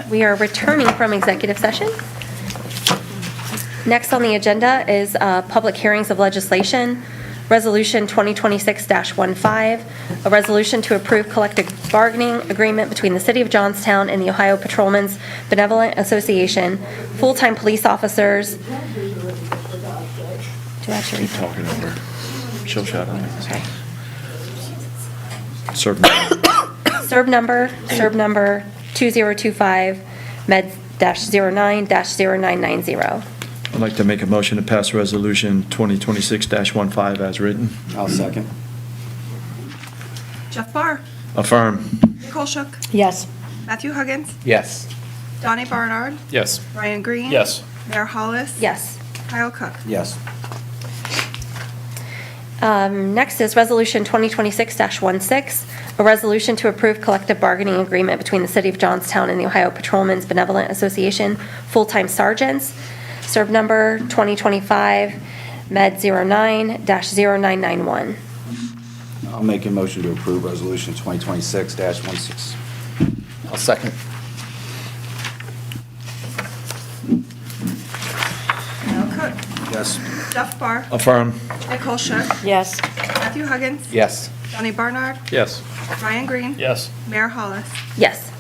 We are returning from executive session. Next on the agenda is public hearings of legislation. Resolution 2026-15, a resolution to approve collective bargaining agreement between the City of Johnstown and the Ohio Patrolmen's Benevolent Association, full-time police officers. Do I have to read that? Talking over. She'll shut up. Okay. Serve. Serve number 2025, med-09-0990. I'd like to make a motion to pass Resolution 2026-15 as written. I'll second. Jeff Barr, Affirm. Nicole Shook, Yes. Matthew Huggins, Yes. Donnie Barnard, Yes. Ryan Green. Yes. Mayor Hollis. Yes. Kyle Cook. Yes. Next is Resolution 2026-16, a resolution to approve collective bargaining agreement between the City of Johnstown and the Ohio Patrolmen's Benevolent Association, full-time sergeants. Serve number 2025, med-09-0991. I'll make a motion to approve Resolution 2026-16. I'll second. Kyle Cook. Yes. Jeff Barr, Affirm. Nicole Shook, Yes. Matthew Huggins, Yes. Donnie Barnard, Yes. Ryan Green. Yes. Mayor Hollis. Yes.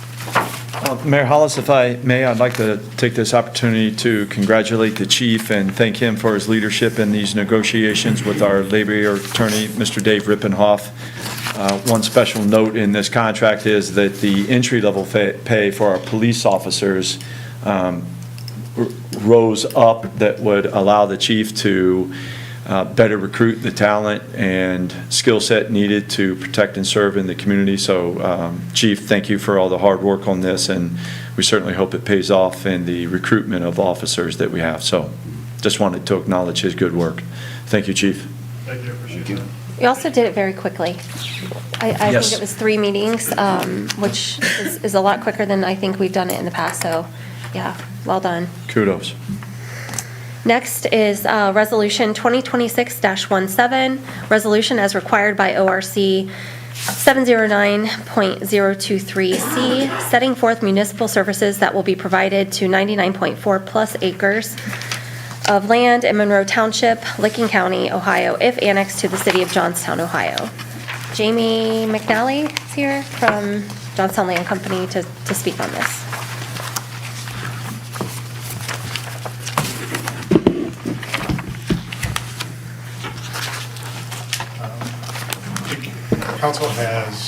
Mayor Hollis, if I may, I'd like to take this opportunity to congratulate the chief and thank him for his leadership in these negotiations with our labor attorney, Mr. Dave Rippenhoff. One special note in this contract is that the entry-level pay for our police officers rose up that would allow the chief to better recruit the talent and skill set needed to protect and serve in the community. So, Chief, thank you for all the hard work on this, and we certainly hope it pays off in the recruitment of officers that we have. So, just wanted to acknowledge his good work. Thank you, Chief. Thank you, appreciate it. We also did it very quickly. I Yes. think it was 3 meetings, which is a lot quicker than I think we've done it in the past. So, yeah, well done. Kudos. Next is Resolution 2026-17, resolution as required by ORC 709.023C, setting forth municipal services that will be provided to 99.4 plus acres of land in Monroe Township, Licking County, Ohio, if annexed to the City of Johnstown, Ohio. Jamie McNally is here from Johnstown Land Company to speak on this. Council has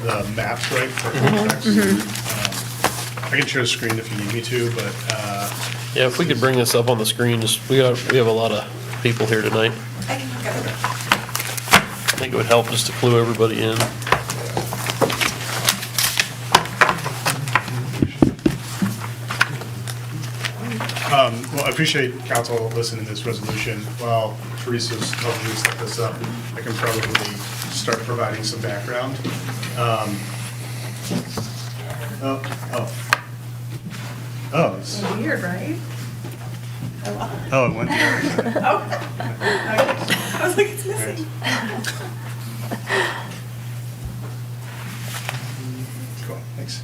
the maps, right, for context. I can share the screen if you need me to, but, Yeah, if we could bring this up on the screen, just, we have a lot of people here tonight. I can look at it. I think it would help just to clue everybody in. well, I appreciate council listening to this resolution. While Teresa's helping me set this up, I can probably start providing some background. It's- Weird, right? Oh, it went there. Oh. I was like, it's missing. Cool, thanks.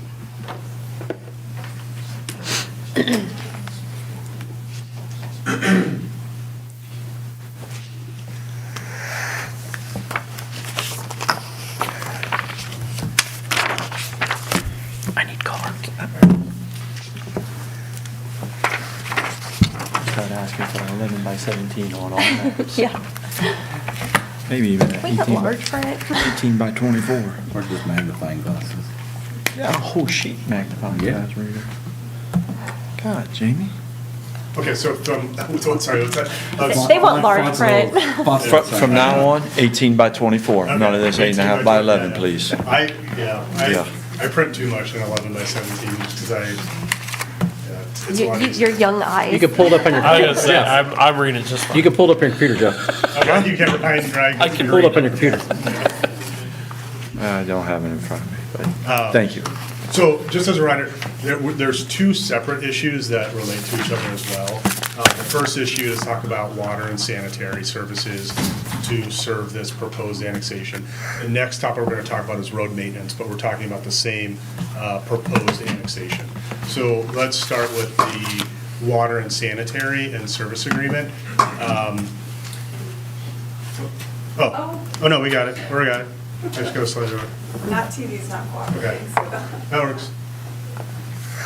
I need cards. Start asking for 11 by 17 on all maps. Yeah. Maybe even Can we have 18 large print? 18 by 24. Or just magnifying glasses. Yeah, a whole sheet magnifying Yeah. glass reader. God, Jamie. Okay, so sorry, what's that? They want large print. From now on, 18 by 24. None of this 8.5 by 11, please. Yeah. I print too much in 11 by 17 because it's a lot. Your young eyes. You can pull it up on your I computer. was gonna say, I'm reading it just fine. You can pull it up on your computer, Jeff. Okay, you can, I can Pull it up read on your computer. I don't have it in front of me, but thank you. So just as a reminder, there's two separate issues that relate to each other as well. The first issue is talk about water and sanitary services to serve this proposed annexation. The next topic we're going to talk about is road maintenance, but we're talking about the same proposed annexation. So let's start with the water and sanitary and service agreement. Oh, no, we got it. We got it. I just got to slide it over. Not TV's not cooperating, so That works.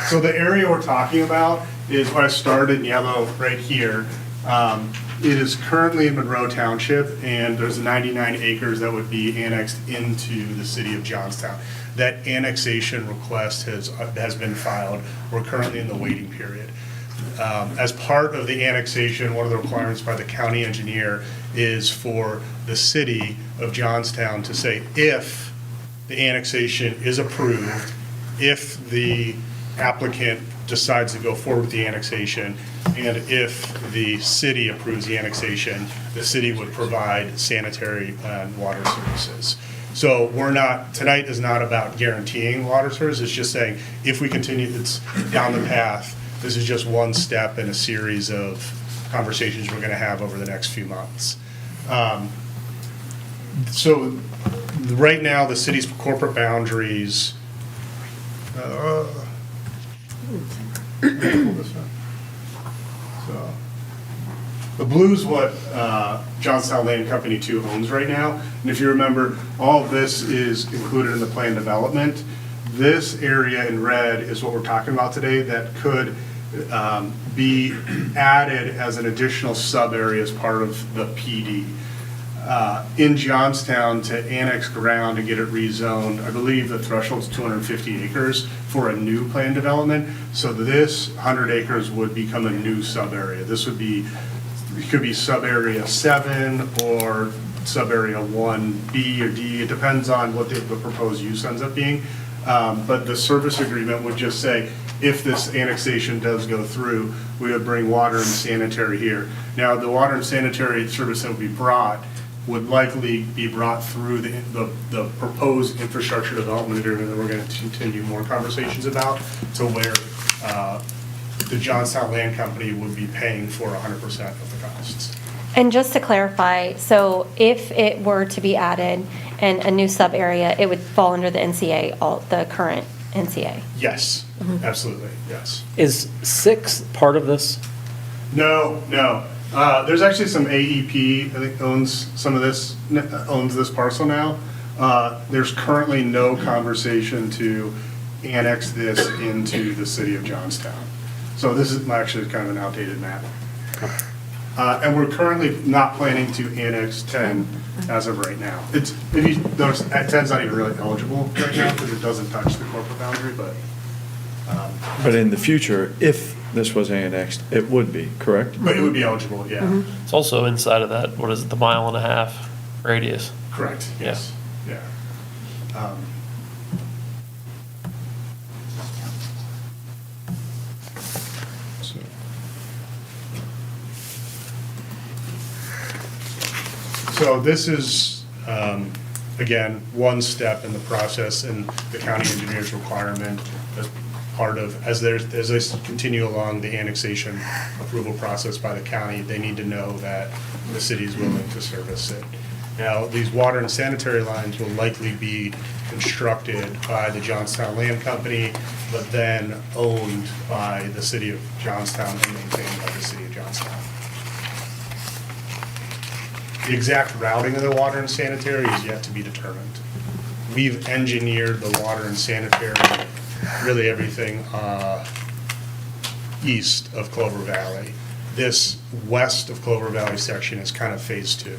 So the area we're talking about is what I started in yellow right here. It is currently in Monroe Township, and there's 99 acres that would be annexed into the city of Johnstown. That annexation request has been filed. We're currently in the waiting period. As part of the annexation, one of the requirements by the county engineer is for the city of Johnstown to say if the annexation is approved, if the applicant decides to go forward with the annexation, and if the city approves the annexation, the city would provide sanitary and water services. So tonight is not about guaranteeing water service, it's just saying if we continue down the path, this is just one step in a series of conversations we're going to have over the next few months. So right now, the city's corporate boundaries. So, the blue's what Johnstown Land Company 2 owns right now. And if you remember, all of this is included in the plan development. This area in red is what we're talking about today that could be added as an additional sub-area as part of the PD. In Johnstown, to annex ground and get it rezoned, I believe the threshold is 250 acres for a new plan development. So this 100 acres would become a new sub-area. This would be, it could be sub-area 7 or sub-area 1B or D. It depends on what the proposed use ends up being. But the service agreement would just say, if this annexation does go through, we would bring water and sanitary here. Now, the water and sanitary service that would be brought would likely be brought through the proposed infrastructure development agreement that we're going to continue more conversations about, to where the Johnstown Land Company would be paying for 100% of the costs. And just to clarify, so if it were to be added and a new sub-area, it would fall under the NCA, the current NCA? Yes, absolutely, yes. Is 6 part of this? No. There's actually some AEP, I think owns some of this, owns this parcel now. There's currently no conversation to annex this into the city of Johnstown. So this is actually kind of an outdated map. And we're currently not planning to annex 10 as of right now. If you notice, 10's not even really eligible right now because it doesn't touch the corporate boundary, but. But in the future, if this was annexed, it would be, correct? But it would be eligible, yeah. It's also inside of that, what is it, the 1.5 mile radius? Correct, yes, yeah. So this is, again, one step in the process and the county engineer's requirement as part of, as they continue along the annexation approval process by the county, they need to know that the city is willing to service it. Now, these water and sanitary lines will likely be constructed by the Johnstown Land Company, but then owned by the city of Johnstown and maintained by the city of Johnstown. The exact routing of the water and sanitary is yet to be determined. We've engineered the water and sanitary, really everything east of Clover Valley. This west of Clover Valley section is kind of phase 2.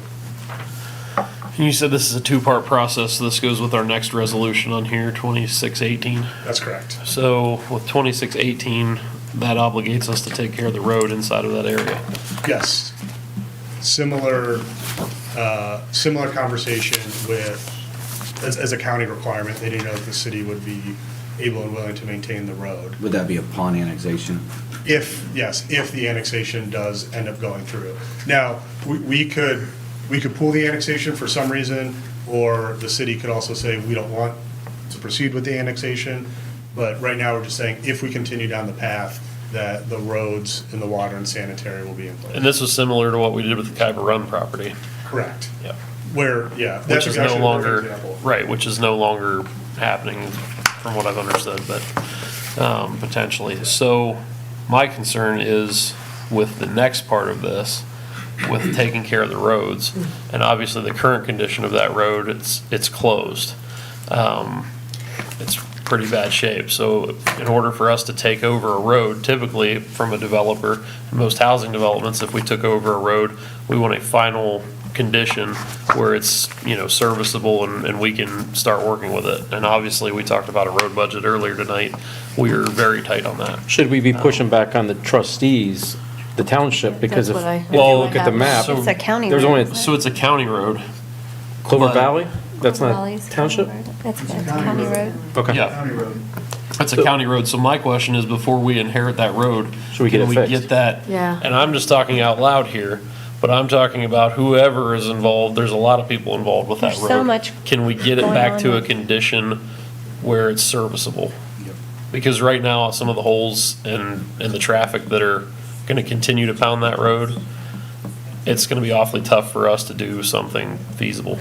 And you said this is a 2-part process, so this goes with our next resolution on here, 2618. That's correct. So with 2618, that obligates us to take care of the road inside of that area. Yes. Similar conversation with, as a county requirement, they didn't know if the city would be able and willing to maintain the road. Would that be upon annexation? If the annexation does end up going through. Now, we could pull the annexation for some reason, or the city could also say, we don't want to proceed with the annexation. But right now, we're just saying, if we continue down the path, that the roads and the water and sanitary will be in place. And this was similar to what we did with the Khyber Run property. Correct. Yep. Where, yeah. Which that's is actually no a perfect longer, example. right, which is no longer happening from what I've understood, but potentially. So my concern is with the next part of this, with taking care of the roads, and obviously the current condition of that road, it's closed. It's pretty bad shape. So in order for us to take over a road, typically from a developer, most housing developments, if we took over a road, we want a final condition where it's, serviceable and we can start working with it. And obviously, we talked about a road budget earlier tonight. We are very tight on that. Should we be pushing back on the trustees, the township, because if That's what I- if you look at the map, So- It's a county there's road. only So it's a county road. Clover but- Valley? That's not Valley's township? county road. It's a county road. Okay. Yeah. County road. It's a county road, so my question is, before we inherit that road, Should we get can it we fixed? get that? Yeah. And I'm just talking out loud here, but I'm talking about whoever is involved, there's a lot of people involved with that There's road. so much Can we get it going back on to a with- condition where it's serviceable? Because right now, some of the holes and the traffic that are gonna continue to pound that road, it's gonna be awfully tough for us to do something feasible.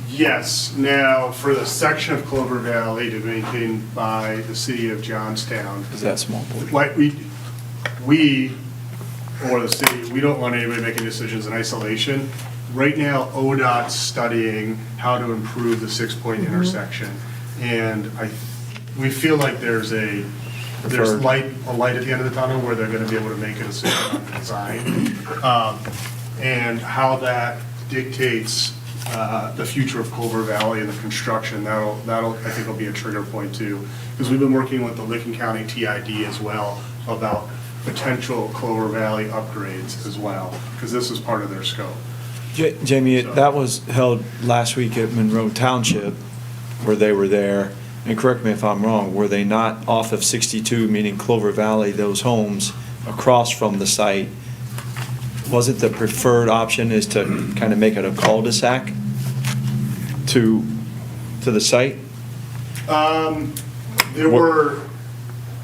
Yes, now, for the section of Clover Valley to be maintained by the city of Johnstown, Is that small portion? like, we, or the city, we don't want anybody making decisions in isolation. Right now, ODOT's studying how to improve the six-point intersection. And we feel like there's a light at the end of the tunnel where they're gonna be able to make a decision on the design. And how that dictates the future of Clover Valley and the construction, that'll, I think will be a trigger point too. Because we've been working with the Licking County TID as well about potential Clover Valley upgrades as well, because this is part of their scope. Jamie, that was held last week at Monroe Township, where they were there, and correct me if I'm wrong, were they not off of 62, meaning Clover Valley, those homes across from the site? Wasn't the preferred option is to kind of make it a cul-de-sac to the site? There were,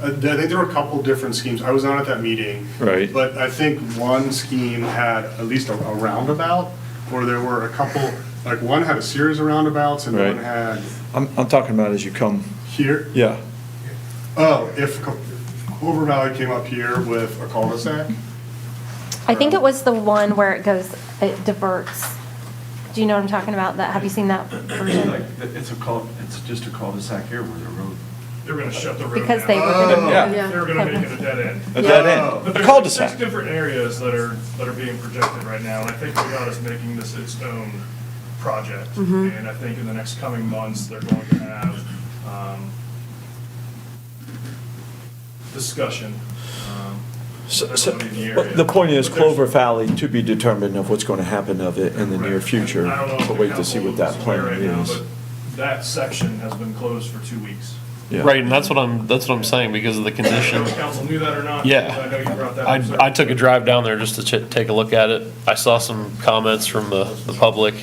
I think there were a couple different schemes. I was not at that meeting. Right. But I think one scheme had at least a roundabout, or there were a couple, like one had a series of roundabouts and Right. one had I'm talking about as you come, here. yeah. Oh, if Clover Valley came up here with a cul-de-sac? I think it was the one where it goes, it diverts. Do you know what I'm talking about? Have you seen that version? It's just a cul-de-sac here where the road. They were gonna shut the road Because they down. were gonna. Yeah. They were gonna make it a dead end. A dead Oh. end, But a there's cul-de-sac. 6 different areas that are being projected right now, and I think about us making this its own project. And I think in the next coming months, they're going to have, discussion. So- with so- everybody in the but area. the point is But there's- Clover Valley to be determined of what's going to happen of it in the near Right. future. I don't know if But the wait to see what that council is aware plan right now, is. but that section has been closed for 2 weeks. Yeah. Right, and that's what I'm saying, because of the I don't know condition. if council knew that or not. Yeah. I know you brought that up. I took a drive down there just to take a look at it. I saw some comments from the public,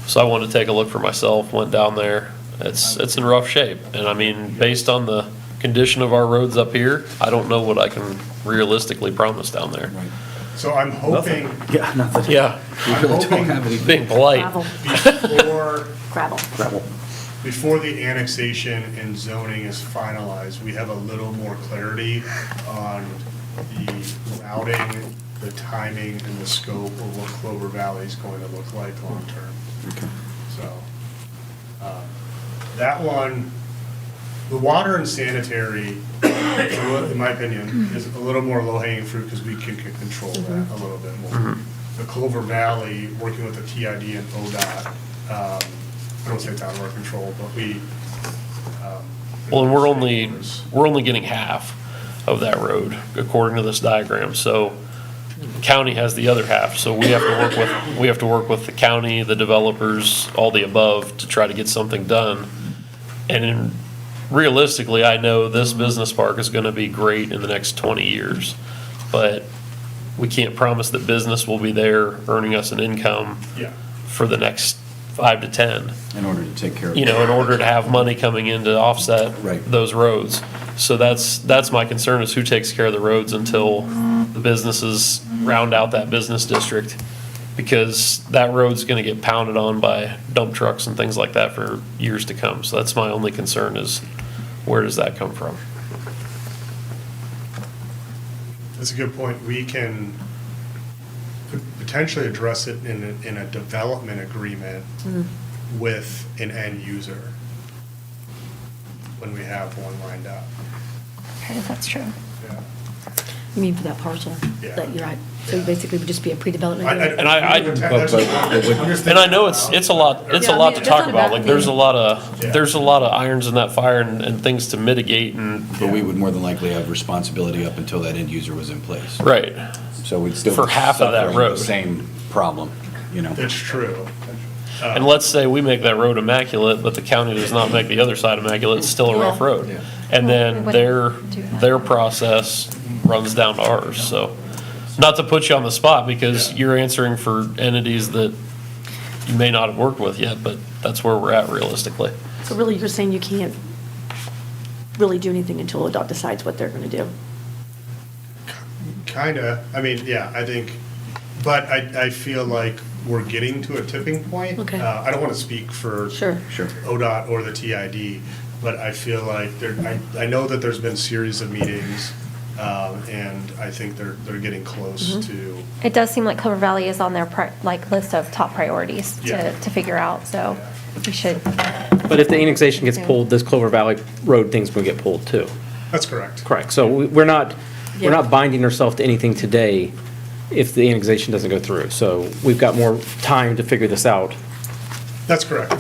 so I wanted to take a look for myself, went down there. It's in rough shape, and I mean, based on the condition of our roads up here, I don't know what I can realistically promise down there. So I'm hoping Yeah, nothing. Yeah, We really don't have anything. being polite. Gravel. before Gravel. Before the annexation and zoning is finalized, we have a little more clarity on the routing, the timing, and the scope of what Clover Valley is going to look like long-term. So, that one, the water and sanitary, in my opinion, is a little more low-hanging fruit because we can control that a little bit more. The Clover Valley, working with the TID and ODOT, I don't say it's out of our control, but we. Well, and we're only getting half of that road according to this diagram, so county has the other half, so we have to work with the county, the developers, all the above to try to get something done. And realistically, I know this business park is gonna be great in the next 20 years, but we can't promise that business will be there earning us an income Yeah. for the next 5 to 10. In order to take care of. In order to have money coming in to offset Right. those roads. So that's my concern, is who takes care of the roads until the businesses round out that business district because that road's gonna get pounded on by dump trucks and things like that for years to come. So that's my only concern is, where does that come from? That's a good point. We can potentially address it in a development agreement with an end user when we have one lined up. Okay, that's true. Yeah. You mean for that parcel? Yeah. That you're right. So basically, it would just be a pre-development. And I know it's a lot Yeah, to I mean, talk that's about, not like, a there's a bad lot of irons in that fire and things to mitigate and. But we would more than likely have responsibility up until that end user was in place. Right. So we'd still. For be half of that suffering road. the same problem, you know? That's true. And let's say we make that road immaculate, but the county does not make the other side immaculate, it's still a rough road. And then their process runs down to ours, so. Not to put you on the spot, because you're answering for entities that you may not have worked with yet, but that's where we're at realistically. So really, you're saying you can't really do anything until ODOT decides what they're gonna do? Kinda. I mean, yeah, I think, but I feel like we're getting to a tipping point. Okay. I don't want to speak for Sure. ODOT or the TID, but I feel like I know that there's been series of meetings, and I think they're getting close to. It does seem like Clover Valley is on their list of top priorities Yeah. to figure out, so we should. But if the annexation gets pulled, this Clover Valley Road thing's gonna get pulled too. That's correct. Correct. So we're not binding ourselves to anything today if the annexation doesn't go through. So we've got more time to figure this out. That's correct.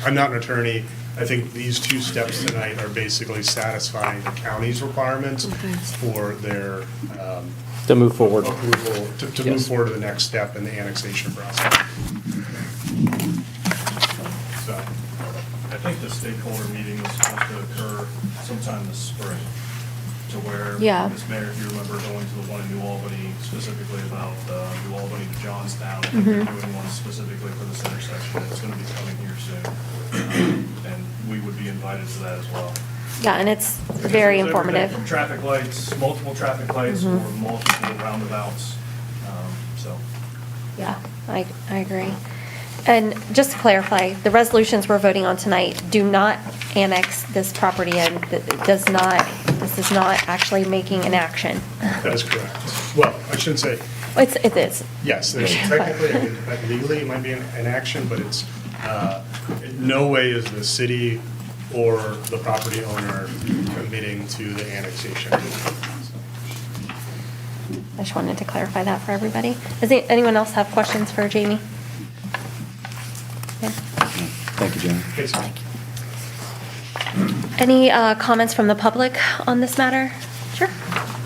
I'm not an attorney. I think these two steps tonight are basically satisfying the county's requirements for their To move forward. approval, to move forward to the next step in the annexation process. So, I think the stakeholder meeting is supposed to occur sometime this spring, to where, Yeah. Ms. Mayor, if you remember going to the one in New Albany specifically about New Albany to Johnstown, Mhm. they're doing one specifically for this intersection, it's gonna be coming here soon. And we would be invited to that as well. Yeah, and it's Because very there's everything informative. From traffic lights, multiple traffic lights, or Mhm. multiple roundabouts, so. Yeah, I agree. And just to clarify, the resolutions we're voting on tonight do not annex this property in. This is not actually making an action. that is correct. Well, I shouldn't say, It is. yes, there's Yeah. technically, legally, it might be an action, but it's, in no way is the city or the property owner committing to the annexation. I just wanted to clarify that for everybody. Does anyone else have questions for Jamie? Okay. Thank you, Jamie. Any comments from the public on this matter? Sure.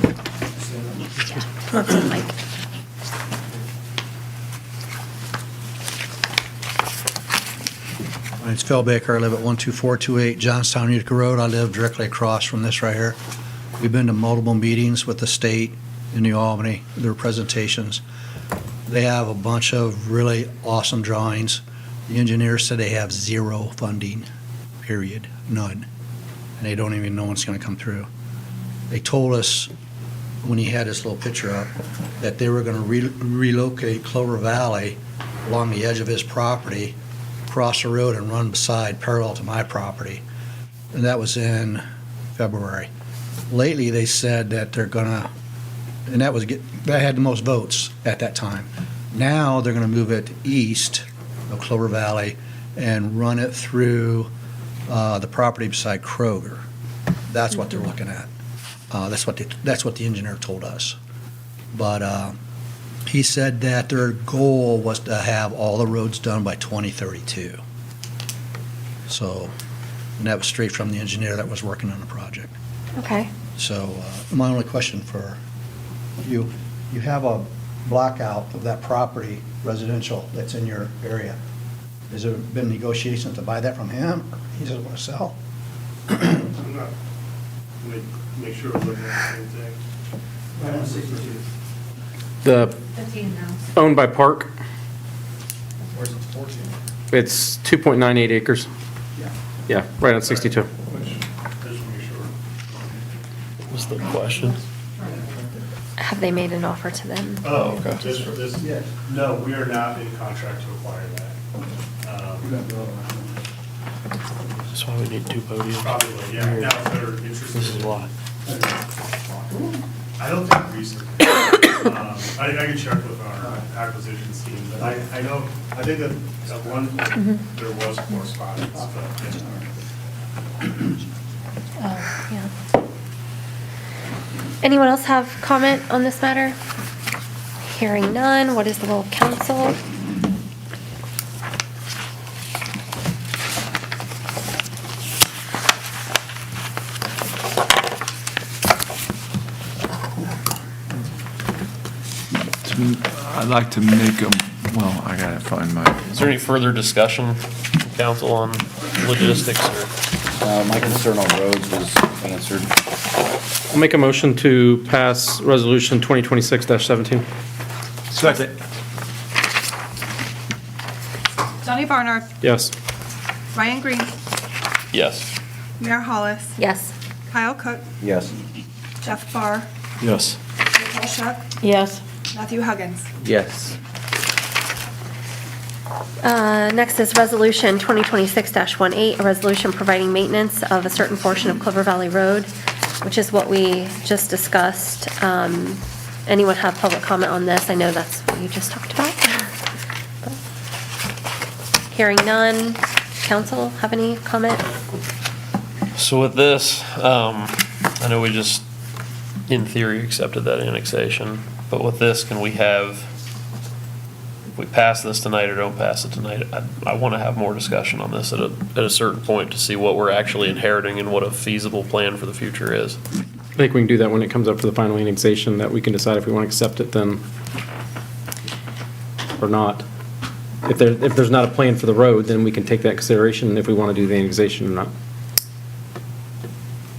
Yeah. Up to the mic. My name's Phil Baker. I live at 12428 Johnstown, Utica Road. I live directly across from this right here. We've been to multiple meetings with the state in New Albany, their presentations. They have a bunch of really awesome drawings. The engineers said they have zero funding, period, none. And they don't even know when it's going to come through. They told us, when he had this little picture up, that they were going to relocate Clover Valley along the edge of his property, cross the road and run beside, parallel to my property. And that was in February. Lately, they said that they're gonna, and that had the most votes at that time. Now, they're gonna move it east of Clover Valley and run it through the property beside Kroger. That's what they're looking at. That's what the engineer told us. But he said that their goal was to have all the roads done by 2032. So, and that was straight from the engineer that was working on the project. Okay. So, my only question for you, you have a blackout of that property, residential, that's in your area. Has there been negotiations to buy that from him? He doesn't want to sell? I'm not, make sure we're looking at the same thing. Right on 62. The 15 now. owned by Park, Where's it 14? it's 2.98 acres. Yeah. Yeah, right on 62. Was the question? Have they made an offer to them? Oh, okay. No, we are not in contract to acquire that. That's why we need two podiums. Probably, yeah. Now, if they're interested. This is a lot. I don't think recently. I can check with our acquisitions team, but I know, I think that at one point, there was correspondence, but. Yeah. Anyone else have comment on this matter? Hearing none, what is the will of council? I'd like to make a, well, I gotta find my. Is there any further discussion, from council, on logistics or? My concern on roads was answered. I'll make a motion to pass Resolution 2026-17. Second. Johnny Barnard, Yes. Ryan Green, Yes. Mayor Hollis, Yes. Kyle Cook, Yes. Jeff Barr, Yes. Nicole Shuck, Yes. Matthew Huggins. Yes. Next is Resolution 2026-18, a resolution providing maintenance of a certain portion of Clover Valley Road, which is what we just discussed. Anyone have public comment on this? I know that's what you just talked about. Hearing none. Council, have any comment? So with this, I know we just, in theory, accepted that annexation, but with this, can we have, if we pass this tonight or don't pass it tonight, I want to have more discussion on this at a certain point to see what we're actually inheriting and what a feasible plan for the future is. I think we can do that when it comes up for the final annexation, that we can decide if we want to accept it then or not. If there's not a plan for the road, then we can take that consideration if we want to do the annexation or not.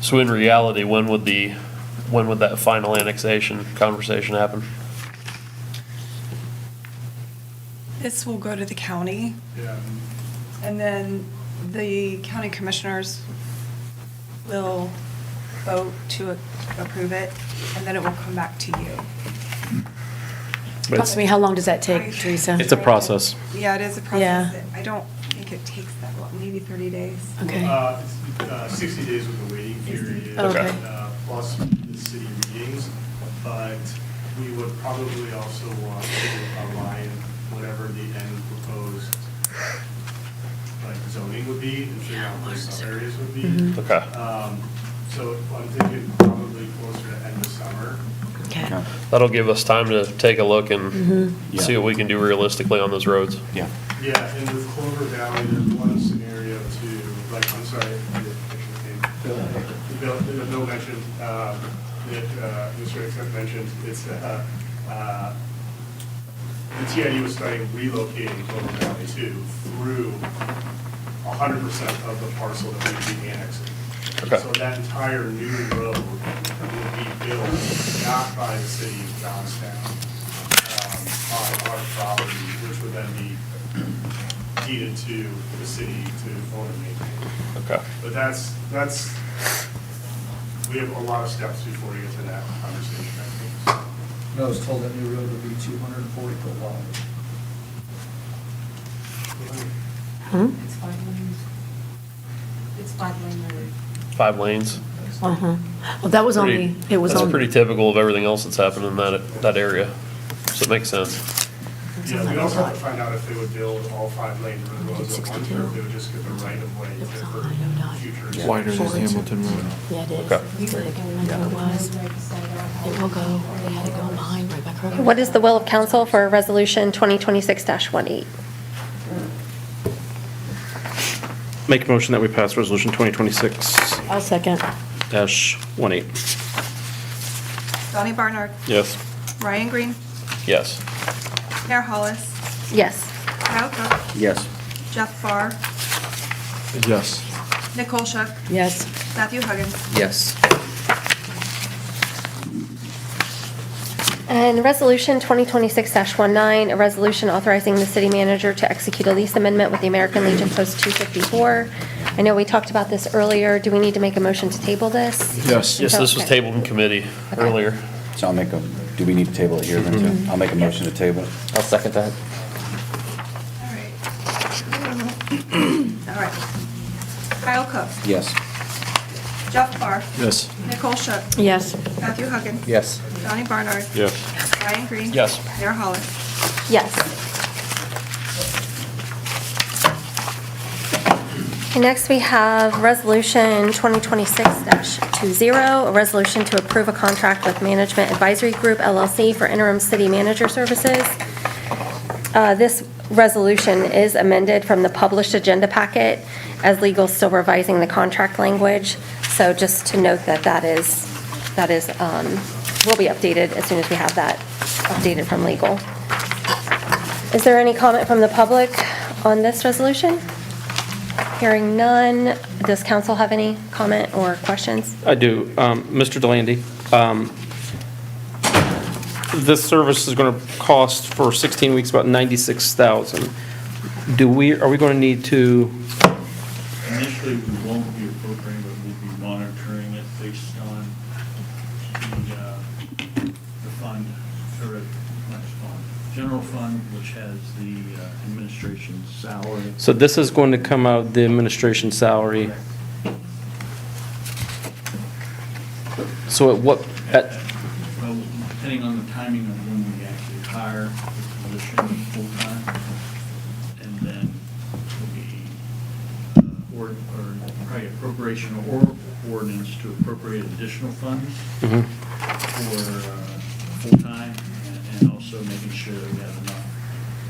So in reality, when would that final annexation conversation happen? This will go to the county, Yeah. and then the county commissioners will vote to approve it, and then it will come back to you. Approximately, how long does that take, Teresa? It's a process. Yeah, it is a Yeah. process. I don't think it takes that long, maybe 30 days. Okay. It's 60 days with a waiting period. Okay. Plus the city meetings, but we would probably also want to align whatever the end proposed, like zoning would be, and figure out where some areas would be. Okay. So I'm thinking probably closer to end of summer. Okay. That'll give us time to take a look and Mm-hmm. see what we can do realistically on those roads. Yeah. Yeah, and with Clover Valley, there's one scenario too, like, I'm sorry, I didn't mention the name. Bill mentioned, that Mr. Except mentioned, it's, the TID was starting relocating Clover Valley too, through 100% of the parcel that would be annexing. Okay. So that entire new road will be built not by the city of Johnstown, on our property, which would then be deeded to the city to own and maintain. Okay. But that's, we have a lot of steps before we get to that conversation, I think. I was told that new road would be 240 foot wide. It's 5 lanes. It's 5 lane road. 5 lanes. Uh-huh. Well, that was on the, it was That's on. pretty typical of everything else that's happened in that area. So it makes sense. Yeah, we also have to find out if they would build all 5 lane roads at once, or if they would just get the right of way for future. Wider than Hamilton Road. Yeah, it is. Okay. It's like, I know it was. It will go, they had to go behind right back road. What is the will of council for Resolution 2026-18? Make a motion that we pass Resolution 2026-18. I'll second. Johnny Barnard, Yes. Ryan Green, Yes. Mayor Hollis, Yes. Kyle Cook, Yes. Jeff Barr, Yes. Nicole Shuck, Yes. Matthew Huggins. Yes. And Resolution 2026-19, a resolution authorizing the city manager to execute a lease amendment with the American Legion Post 254. I know we talked about this earlier. Do we need to make a motion to table this? Yes. Yes, this was Okay. tabled in committee Okay. earlier. So do we need to table it here then too? I'll make a motion to table. I'll second that. All right. Kyle Cook. Yes. Jeff Clark. Yes. Nicole Shook. Yes. Matthew Huggins. Yes. Donnie Barnard. Yes. Ryan Green. Yes. Mayor Hollis. Yes. Okay, next we have Resolution 2026-20, a resolution to approve a contract with Management Advisory Group LLC for interim city manager services. This resolution is amended from the published agenda packet, as legal is still revising the contract language. So just to note that that is will be updated as soon as we have that updated from legal. Is there any comment from the public on this resolution? Hearing none, does council have any comment or questions? I do. Mr. Delandy, this service is going to cost for 16 weeks about $96,000. Are we going to need to? Initially, we won't be appropriating, but we'll be monitoring it based on the fund, or not fund, general fund, which has the administration salary. So this is going to come out of the administration salary. So Well, depending on the timing of when we actually hire the position full-time, and then it'll be, or probably appropriation or ordinance to appropriate additional funds Mhm. for full-time, and also making sure that we have enough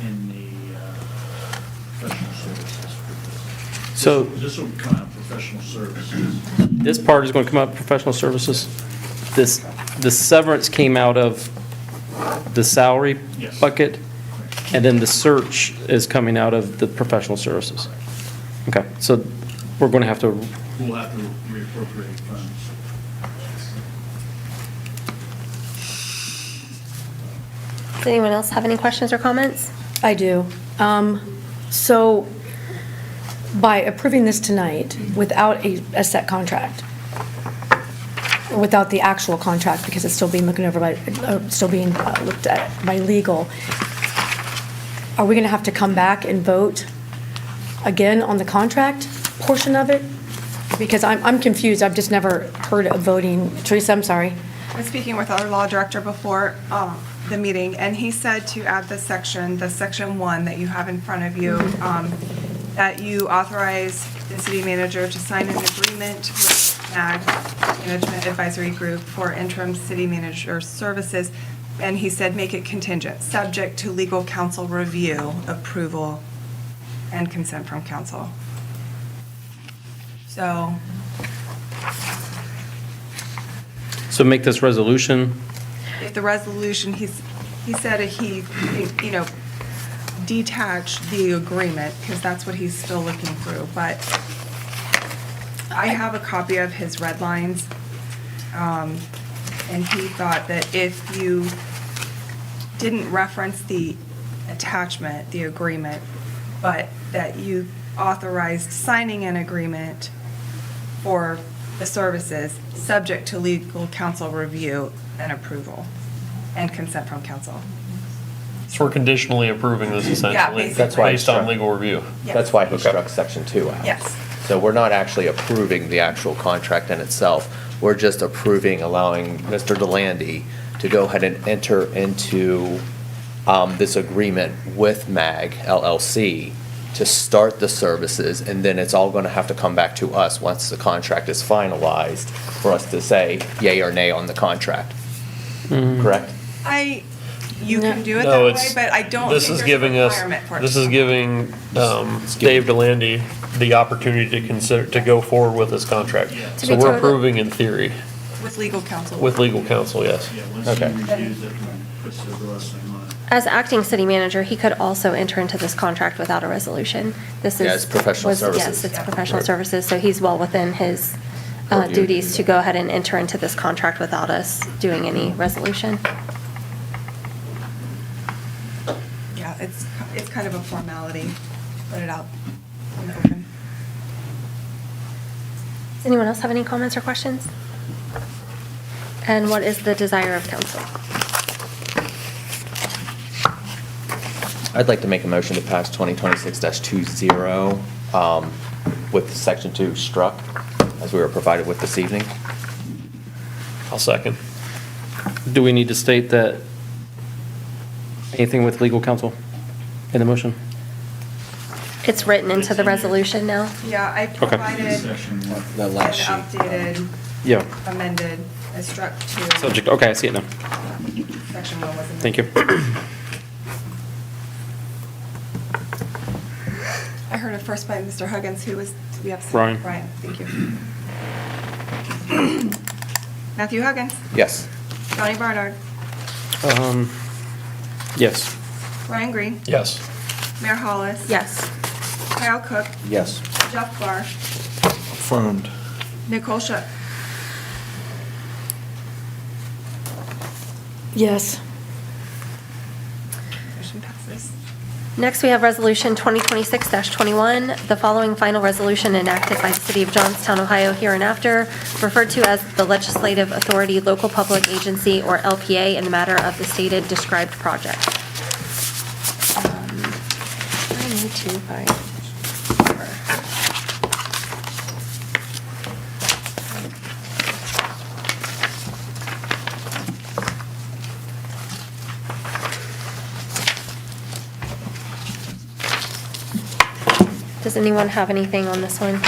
in the professional services. So This will come out of professional services. this part is going to come out of professional services? The severance came out of the salary Yes. bucket, and then the search is coming out of the professional services. Okay, so we're going to have to, We'll have to reappropriate funds. Does anyone else have any questions or comments? I do. So by approving this tonight without a set contract, or without the actual contract, because it's still being looked at by legal, are we going to have to come back and vote again on the contract portion of it? Because I'm confused. I've just never heard of voting. Teresa, I'm sorry. I was speaking with our law director before the meeting, and he said to add the section 1 that you have in front of you, that you authorize the city manager to sign an agreement with MAG, Management Advisory Group, for interim city manager services. And he said, make it contingent, subject to legal counsel review, approval, and consent from council. so make this resolution. If the resolution, he said he, detached the agreement, because that's what he's still looking through, but I have a copy of his red lines, and he thought that if you didn't reference the attachment, the agreement, but that you authorized signing an agreement for the services, subject to legal counsel review and approval, and consent from council. So we're conditionally approving this essentially, basically. That's why based on legal review. Yes. That's why he struck section 2 out. Yes. So we're not actually approving the actual contract in itself. We're just approving, allowing Mr. Delandy to go ahead and enter into this agreement with MAG LLC to start the services, and then it's all going to have to come back to us once the contract is finalized for us to say yay or nay on the contract. Correct? You can do it No, that it's- way, but I don't This think is there's a giving us, requirement for it. this is giving Dave Delandy the opportunity to consider, to go forward with this contract. To So be we're total- approving in theory, With legal counsel. with legal counsel, yes. Yeah, once Okay. he reviews it and puts the blessing on it. As acting city manager, he could also enter into this contract without a resolution. This is. Yeah, it's professional Yes, services. it's professional Right. services, so he's well within his Purview. duties to go ahead and enter into this contract without us doing any resolution. Yeah, it's kind of a formality, put it out in the open. Does anyone else have any comments or questions? And what is the desire of council? I'd like to make a motion to pass 2026-20 with Section 2 struck, as we were provided with this evening. I'll second. Do we need to state that anything with legal counsel in the motion? It's written into the resolution now? Yeah, I provided an The last sheet. updated, Yeah. amended, I struck to. Subject, okay, I see it now. Section 1 wasn't. Thank you. I heard it first by Mr. Huggins, who was, do we have? Ryan. Ryan, thank you. Matthew Huggins, Yes. Donnie Barnard, Yes. Ryan Green, Yes. Mayor Hollis. Yes. Kyle Cook, Yes. Jeff Barr, Affirmed. Nicole Shook. Yes. Motion passes. Next, we have Resolution 2026-21, the following final resolution enacted by the City of Johnstown, Ohio hereinafter, referred to as the Legislative Authority Local Public Agency, or LPA, in the matter of the stated described project. I need to find. Does anyone have anything on this one?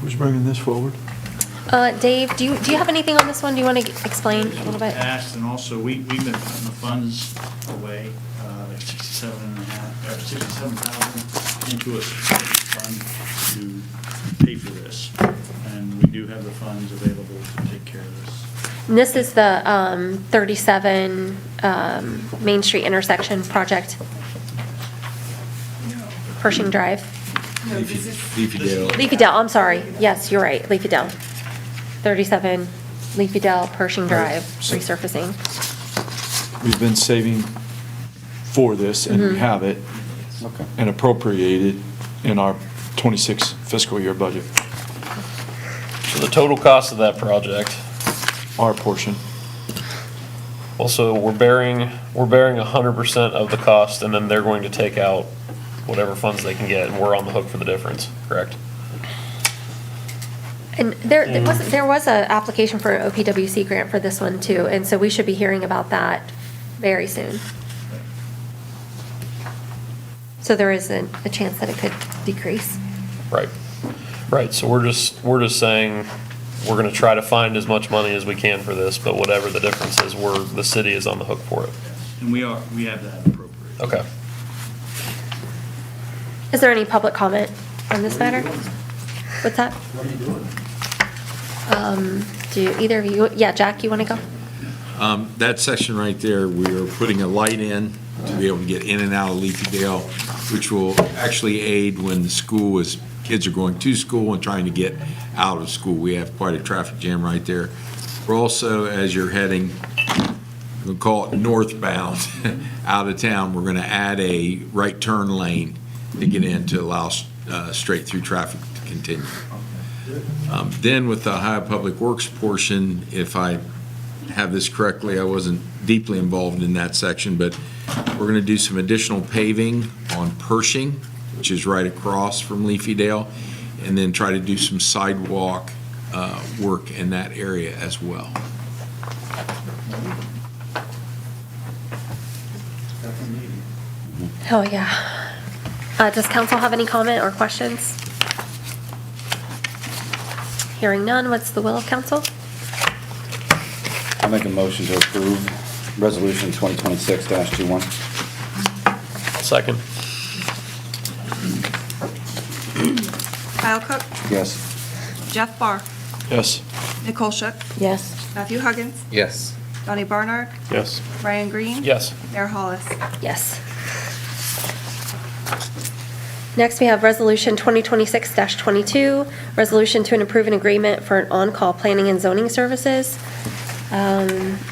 Who's bringing this forward? Dave, do you have anything on this one? Do you want to explain a little bit? Asked, and also, we've been putting the funds away, like 67,000 into a specific fund to pay for this. And we do have the funds available to take care of this. And this is the 37 Main Street intersection project. Pershing Drive. No, this is. Leafy Dale. Leafy Dell, I'm sorry. Yes, you're right, Leafy Dell. 37 Leafy Dell, Pershing Drive, resurfacing. We've been saving for this, and we have it, and appropriated in our 26 fiscal year budget, So the total cost of that project, our portion. also, we're bearing 100% of the cost, and then they're going to take out whatever funds they can get, and we're on the hook for the difference, correct? And there was a application for an OPWC grant for this one too, and so we should be hearing about that very soon. So there is a chance that it could decrease. Right. Right, so we're just saying, we're gonna try to find as much money as we can for this, but whatever the difference is, the city is on the hook for it. And we have that appropriate. Okay. Is there any public comment on this matter? What's that? Do either of you, yeah, Jack, you want to go? That section right there, we are putting a light in to be able to get in and out of Leafy Dale, which will actually aid when the kids are going to school and trying to get out of school. We have quite a traffic jam right there. We're also, as you're heading, we'll call it northbound, out of town, we're going to add a right turn lane to get in to allow straight through traffic to continue. Then with the Ohio Public Works portion, if I have this correctly, I wasn't deeply involved in that section, but we're going to do some additional paving on Pershing, which is right across from Leafy Dale, and then try to do some sidewalk work in that area as well. Oh, yeah. Does council have any comment or questions? Hearing none, what's the will of council? I'll make a motion to approve Resolution 2026-21. Second. Kyle Cook, Yes. Jeff Barr, Yes. Nicole Shook, Yes. Matthew Huggins, Yes. Donnie Barnard, Yes. Ryan Green. Yes. Mayor Hollis. Yes. Next, we have Resolution 2026-22, resolution to approve an agreement for an on-call planning and zoning services.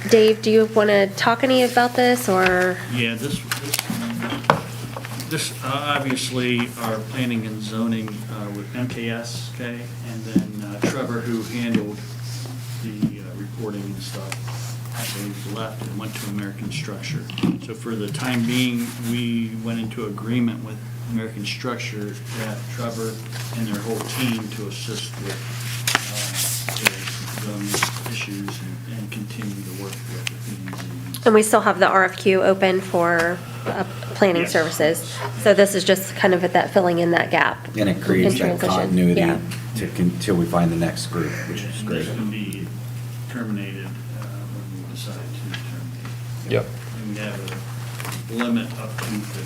Dave, do you want to talk any about this, or? Yeah, this This, obviously, our planning and zoning with MKS, okay, and then Trevor, who handled the reporting and stuff, actually he's left and went to American Structure. So for the time being, we went into agreement with American Structure that Trevor and their whole team to assist with the zoning issues and continue to work with the PNZ. And we still have the RFQ open for planning Yes. services. So this is just kind of at that, filling in that gap. And it creates in that transition. continuity Yeah. till we find the next group, which is great. This can be terminated when we decide to terminate. Yep. And we have a limit up to 50.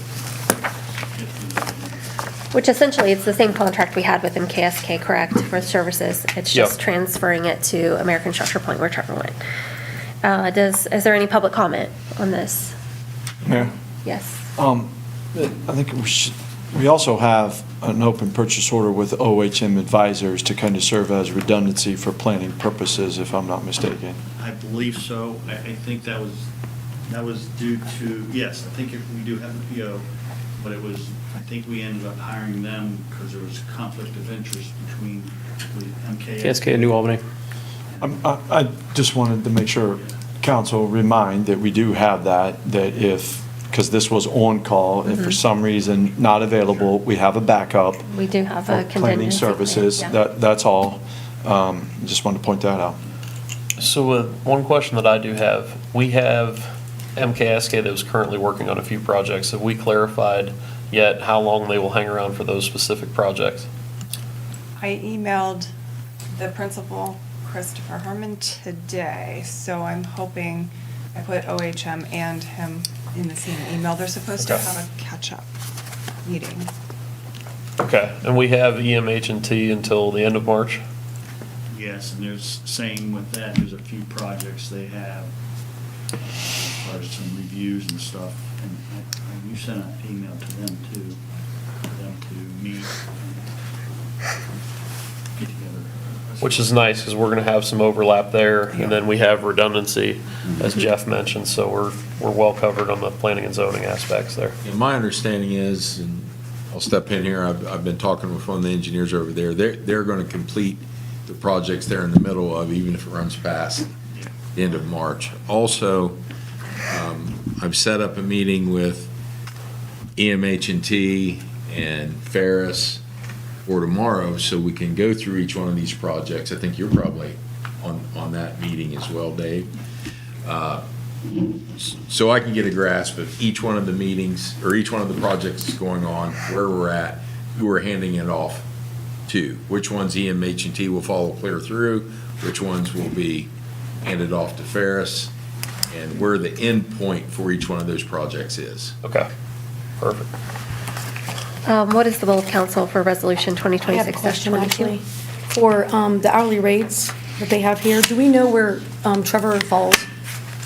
Which essentially, it's the same contract we had with MKSK, correct, for services? It's just Yep. transferring it to American Structure Point where Trevor went. Is there any public comment on this? Mayor? Yes. I think we also have an open purchase order with OHM Advisors to kind of serve as redundancy for planning purposes, if I'm not mistaken. I believe so. I think that was due to, yes, I think we do have the PO, but it was, I think we ended up hiring them because there was conflict of interest between MKS. KSK in New Albany. I just wanted to make sure council remind that we do have that if, because this was on call, if for some reason not available, we have a backup. We do have a for contingency planning plan, services. yeah. That's all. Just wanted to point that out. So one question that I do have, we have MKSK that was currently working on a few projects. Have we clarified yet how long they will hang around for those specific projects? I emailed the principal, Christopher Herman, today, so I'm hoping, I put OHM and him in the same email. They're supposed to Okay. have a catch-up meeting. Okay, and we have EMH&T until the end of March? Yes, and there's, same with that, there's a few projects they have, as far as some reviews and stuff, and you sent an email to them too, for them to meet and get together. Which is nice, because we're going to have some overlap there, and then we have redundancy, as Jeff mentioned, so we're well covered on the planning and zoning aspects there. And my understanding is, and I'll step in here, I've been talking with one of the engineers over there, they're going to complete the projects they're in the middle of, even if it runs past the end of March. Also, I've set up a meeting with EMH&T and Ferris for tomorrow, so we can go through each one of these projects. I think you're probably on that meeting as well, Dave. So I can get a grasp of each one of the meetings, or each one of the projects that's going on, where we're at, who we're handing it off to, which ones EMH&T will follow clear through, which ones will be handed off to Ferris, and where the end point for each one of those projects is. Okay, perfect. What is the will of council for resolution I have a 2026-22? question, actually. For the hourly rates that they have here, do we know where Trevor falls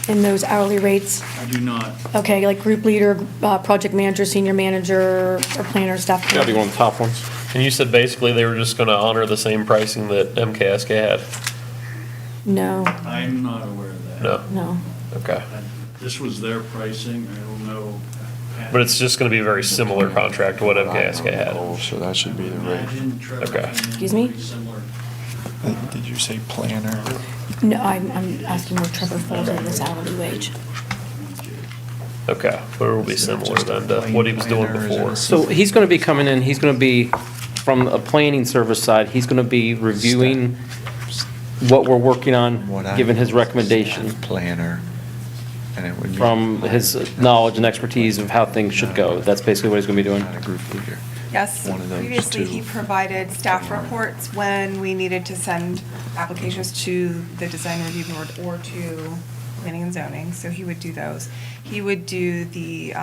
in those hourly rates? I do not, Okay, like group leader, project manager, senior manager, or planner, staff. Gotta be one of the top ones. And you said basically they were just going to honor the same pricing that MKSK had? No, I'm not aware of that. No? no. Okay. This was their pricing, I don't know. But it's just going to be a very similar contract to what MKSK had? Oh, so that should be the rate. Imagine Trevor Okay. came in Excuse me? pretty similar. Did you say planner? No, I'm asking where Trevor falls in this hourly wage. Okay, but it will be similar then to what he was doing before. So he's going to be coming in, he's going to be, from a planning service side, he's going to be reviewing what we're working on, giving his recommendation Planner. And it would be from his knowledge and expertise of how things should go. That's basically what he's going to be doing. not a group leader. Yes, One of those previously two. he provided staff reports when we needed to send applications to the design review board or to planning and zoning, so he would do those. He would do the,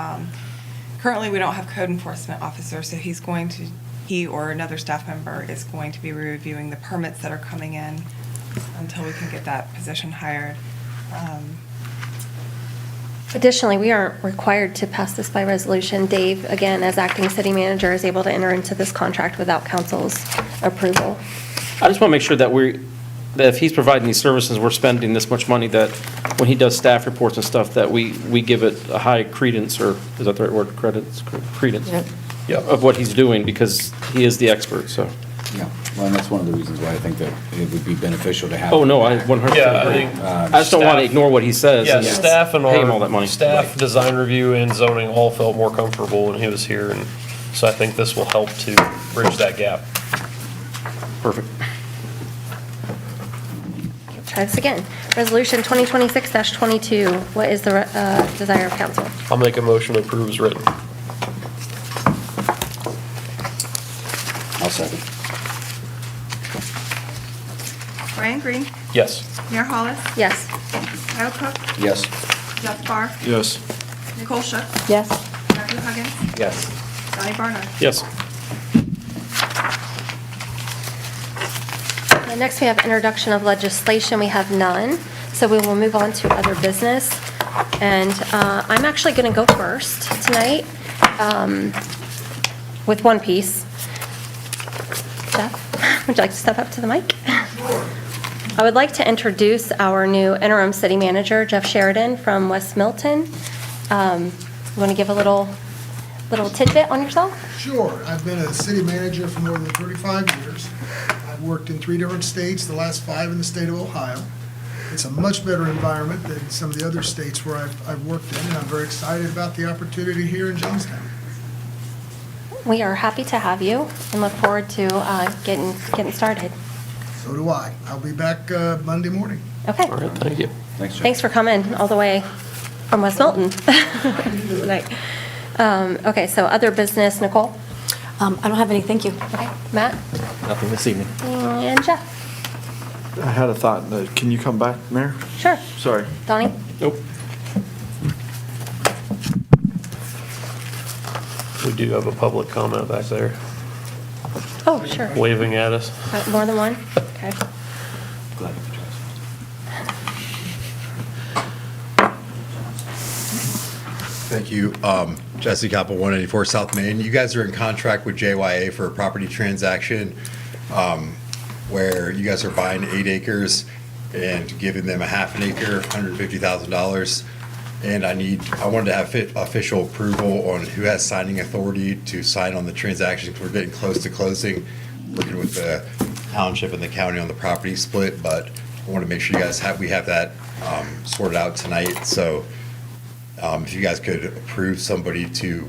currently we don't have code enforcement officer, so he or another staff member is going to be reviewing the permits that are coming in until we can get that position hired. Additionally, we aren't required to pass this by resolution. Dave, again, as acting city manager, is able to enter into this contract without council's approval. I just want to make sure that that if he's providing these services, we're spending this much money, that when he does staff reports and stuff, that we give it a high credence, or is that the right word, credence? Credence. Yep. Of what he's doing, because he is the expert, so. Yeah, well, and that's one of the reasons why I think that it would be beneficial to have. Oh, no, I 100% Yeah, I agree. think I just don't want to staff- ignore what he says. Yeah, and staff and pay him all that money. staff, design review, and zoning all felt more comfortable when he was here, and so I think this will help to bridge that gap. Perfect. Try this again. Resolution 2026-22, what is the desire of council? I'll make a motion to approve as written. I'll second. Brian Green, Yes. Mayor Hollis, Yes. Kyle Cook, Yes. Jeff Barr, Yes. Nicole Shook, Yes. Matthew Huggins, Yes. Donnie Barnard. Yes. Next, we have introduction of legislation. We have none, so we will move on to other business. And I'm actually going to go first tonight with one piece. Jeff, would you like to step up to the mic? I would like to introduce our new interim city manager, Jeff Sheridan from West Milton. You want to give a little tidbit on yourself? Sure. I've been a city manager for more than 35 years. I've worked in 3 different states, the last 5 in the state of Ohio. It's a much better environment than some of the other states where I've worked in, and I'm very excited about the opportunity here in Johnstown. We are happy to have you and look forward to getting started. So do I. I'll be back Monday morning. Okay. All right, thank you. Thanks, Jeff. Thanks for coming all the way from West Milton tonight. Okay, so other business, Nicole? I don't have any, thank you. Okay, Matt? Nothing this evening. And Jeff? I had a thought. Can you come back, Mayor? Sure. Sorry. Donnie? Nope. We do have a public comment back there, Oh, sure. waving at us. More than one? Okay. Glad you could Thank you. Jesse Koppel, 184 South Main. You guys are in contract with JYA for a property transaction where you guys are buying 8 acres and giving them a half an acre, $150,000. And I wanted to have official approval on who has signing authority to sign on the transaction, because we're getting close to closing, working with the township and the county on the property split, but I want to make sure you guys we have that sorted out tonight. So if you guys could approve somebody to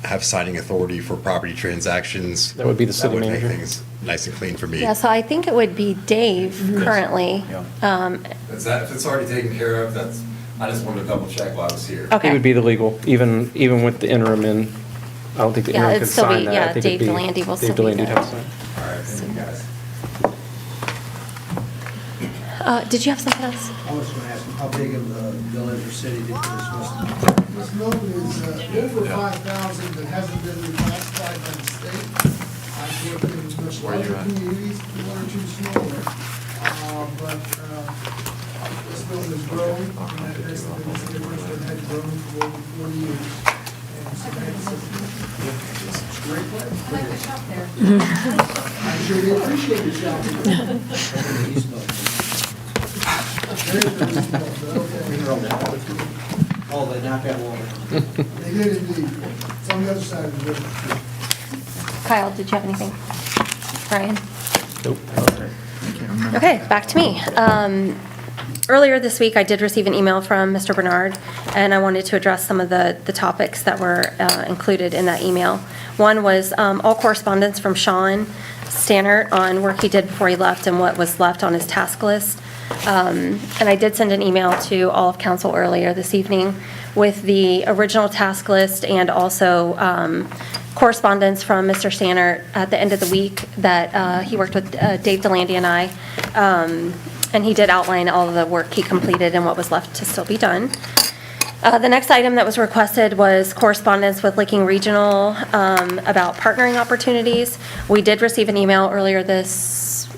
have signing authority for property transactions. That would be the city That would manager. make things nice and clean for me. Yeah, so I think it would be Dave currently. If it's already taken care of, I just wanted to double check while I was here. Okay. He would be the legal, even with the interim in. I don't think the Yeah, interim it'd can still sign be- that. yeah, I think Dave it'd be- Delandy will Dave still be Delandy would the- have to sign. All right, thank you guys. Did you have something else? I was going to ask how big of a village or city did this West Milton is over 5,000 that hasn't been reclassified by the state. I've worked in much larger communities, 1 or 2 smaller. But West Milton is growing, and that makes a difference. It had grown for over 40 years. And so it's a great place. I like the shop there. I'm sure they appreciate your shopping. Oh, they knocked out water. They did indeed. It's on the other side of the river. Kyle, did you have anything? Brian? Nope. Okay, back to me. Earlier this week, I did receive an email from Mr. Bernard, and I wanted to address some of the topics that were included in that email. One was all correspondence from Sean Stannert on work he did before he left and what was left on his task list. And I did send an email to all of council earlier this evening with the original task list and also correspondence from Mr. Stannert at the end of the week that he worked with Dave Delandy and I. And he did outline all of the work he completed and what was left to still be done. The next item that was requested was correspondence with Licking Regional about partnering opportunities. We did receive an email earlier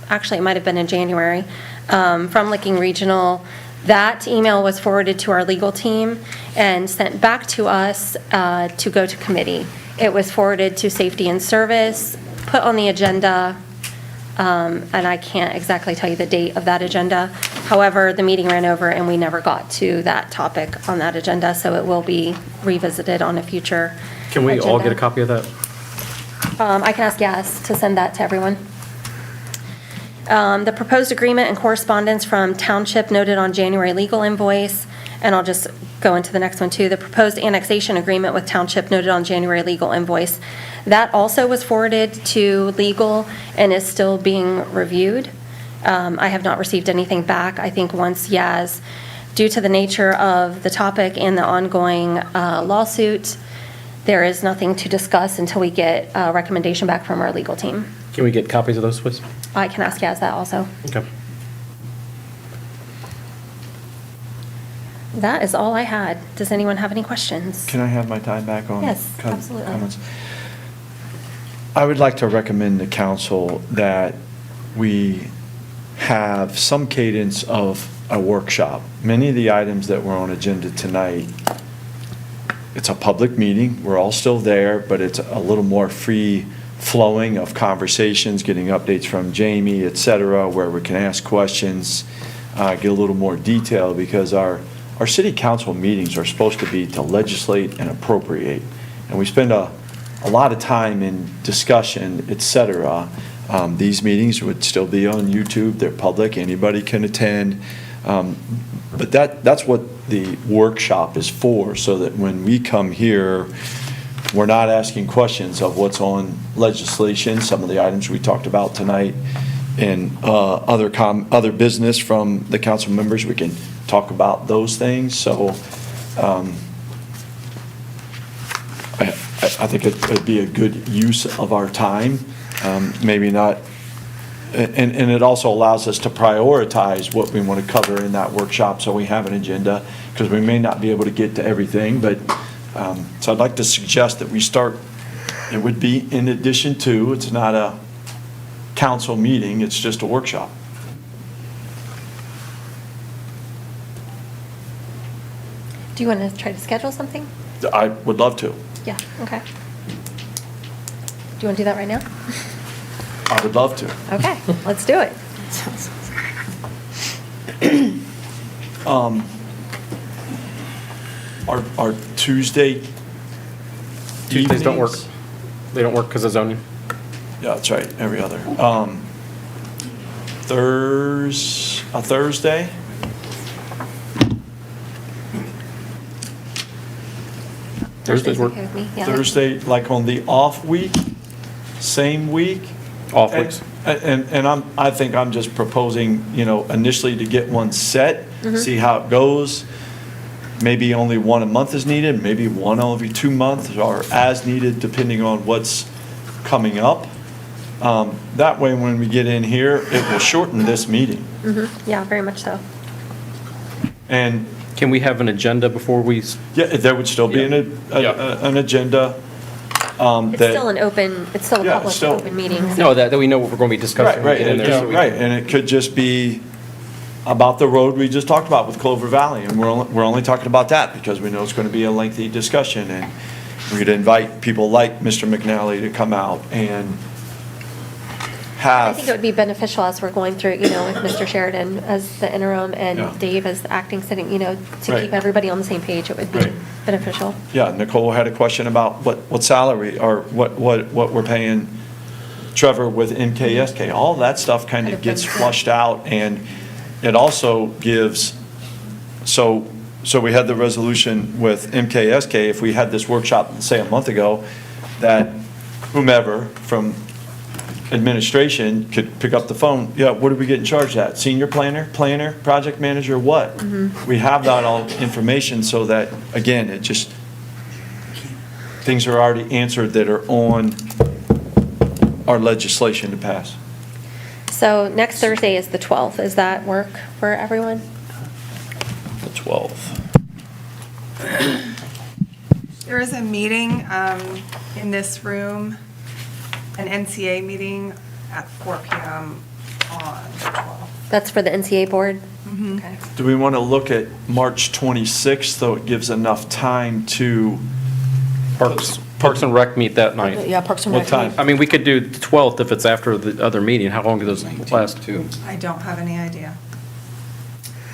actually it might have been in January, from Licking Regional. That email was forwarded to our legal team and sent back to us to go to committee. It was forwarded to Safety and Service, put on the agenda, and I can't exactly tell you the date of that agenda. However, the meeting ran over and we never got to that topic on that agenda, so it will be revisited on a future Can we all get a agenda. copy of that? I can ask Yas to send that to everyone. The proposed agreement and correspondence from Township noted on January legal invoice, and I'll just go into the next one too. The proposed annexation agreement with Township noted on January legal invoice. That also was forwarded to legal and is still being reviewed. I have not received anything back. I think once Yas, due to the nature of the topic and the ongoing lawsuit, there is nothing to discuss until we get a recommendation back from our legal team. Can we get copies of those, please? I can ask Yas that also. Okay. That is all I had. Does anyone have any questions? Can I have my time back on? Yes, absolutely. Comments? I would like to recommend the council that we have some cadence of a workshop. Many of the items that were on agenda tonight, it's a public meeting, we're all still there, but it's a little more free flowing of conversations, getting updates from Jamie, et cetera, where we can ask questions, get a little more detail, because our city council meetings are supposed to be to legislate and appropriate. And we spend a lot of time in discussion, et cetera. These meetings would still be on YouTube, they're public, anybody can attend. But that's what the workshop is for, so that when we come here, we're not asking questions of what's on legislation, some of the items we talked about tonight, and other business from the council members. We can talk about those things. So I think it'd be a good use of our time. Maybe not, and it also allows us to prioritize what we want to cover in that workshop, so we have an agenda, because we may not be able to get to everything. But so I'd like to suggest that we start, it would be in addition to, it's not a council meeting, it's just a workshop. Do you want to try to schedule something? I would love to. Yeah, okay. Do you want to do that right now? I would love to. Okay, let's do it. Our Tuesday Tuesdays don't work. evenings- They don't work because of zoning. Yeah, that's right, every other. Thursday? Thursdays work. Okay with me, yeah. Thursday, like on the off week, same week? Off weeks. And I think I'm just proposing, initially to get one set, Mhm. see how it goes. Maybe only one a month is needed, maybe one every 2 months, or as needed, depending on what's coming up. That way, when we get in here, it will shorten this meeting. Yeah, very much so. And Can we have an agenda before we? yeah, there would still be an agenda. It's still an open, it's still a Yeah, public still- open meeting. so- No, that we know what we're going to be discussing. when we Right, get in there, so we can- right, and it could just be about the road we just talked about with Clover Valley, and we're only talking about that because we know it's going to be a lengthy discussion, and we're going to invite people like Mr. McNally to come out and I think it have, would be beneficial as we're going through, with Mr. Sheridan as the interim Yeah. and Dave as the acting sitting, to Right. keep everybody on the same page, it would be Right. beneficial. yeah, Nicole had a question about what salary, or what we're paying Trevor with MKSK. All that stuff kind of gets flushed out, and it also gives, so we had the resolution with MKSK, if we had this workshop, say, a month ago, that whomever from administration could pick up the phone, yeah, what are we getting charged at? Senior planner, project manager, what? We have that all information, so that, again, it just, things are already answered that are on our legislation to pass. So next Thursday is the 12th. Does that work for everyone? The 12th. There is a meeting in this room, an NCA meeting at 4 PM on the 12th. That's for the NCA board? Mhm. Okay. Do we want to look at March 26th, though it gives enough time to? Parks. Parks and Rec meet that night. Yeah, Parks and What Rec. time? I mean, we could do the 12th if it's after the other meeting. How long do those last? I don't have any idea.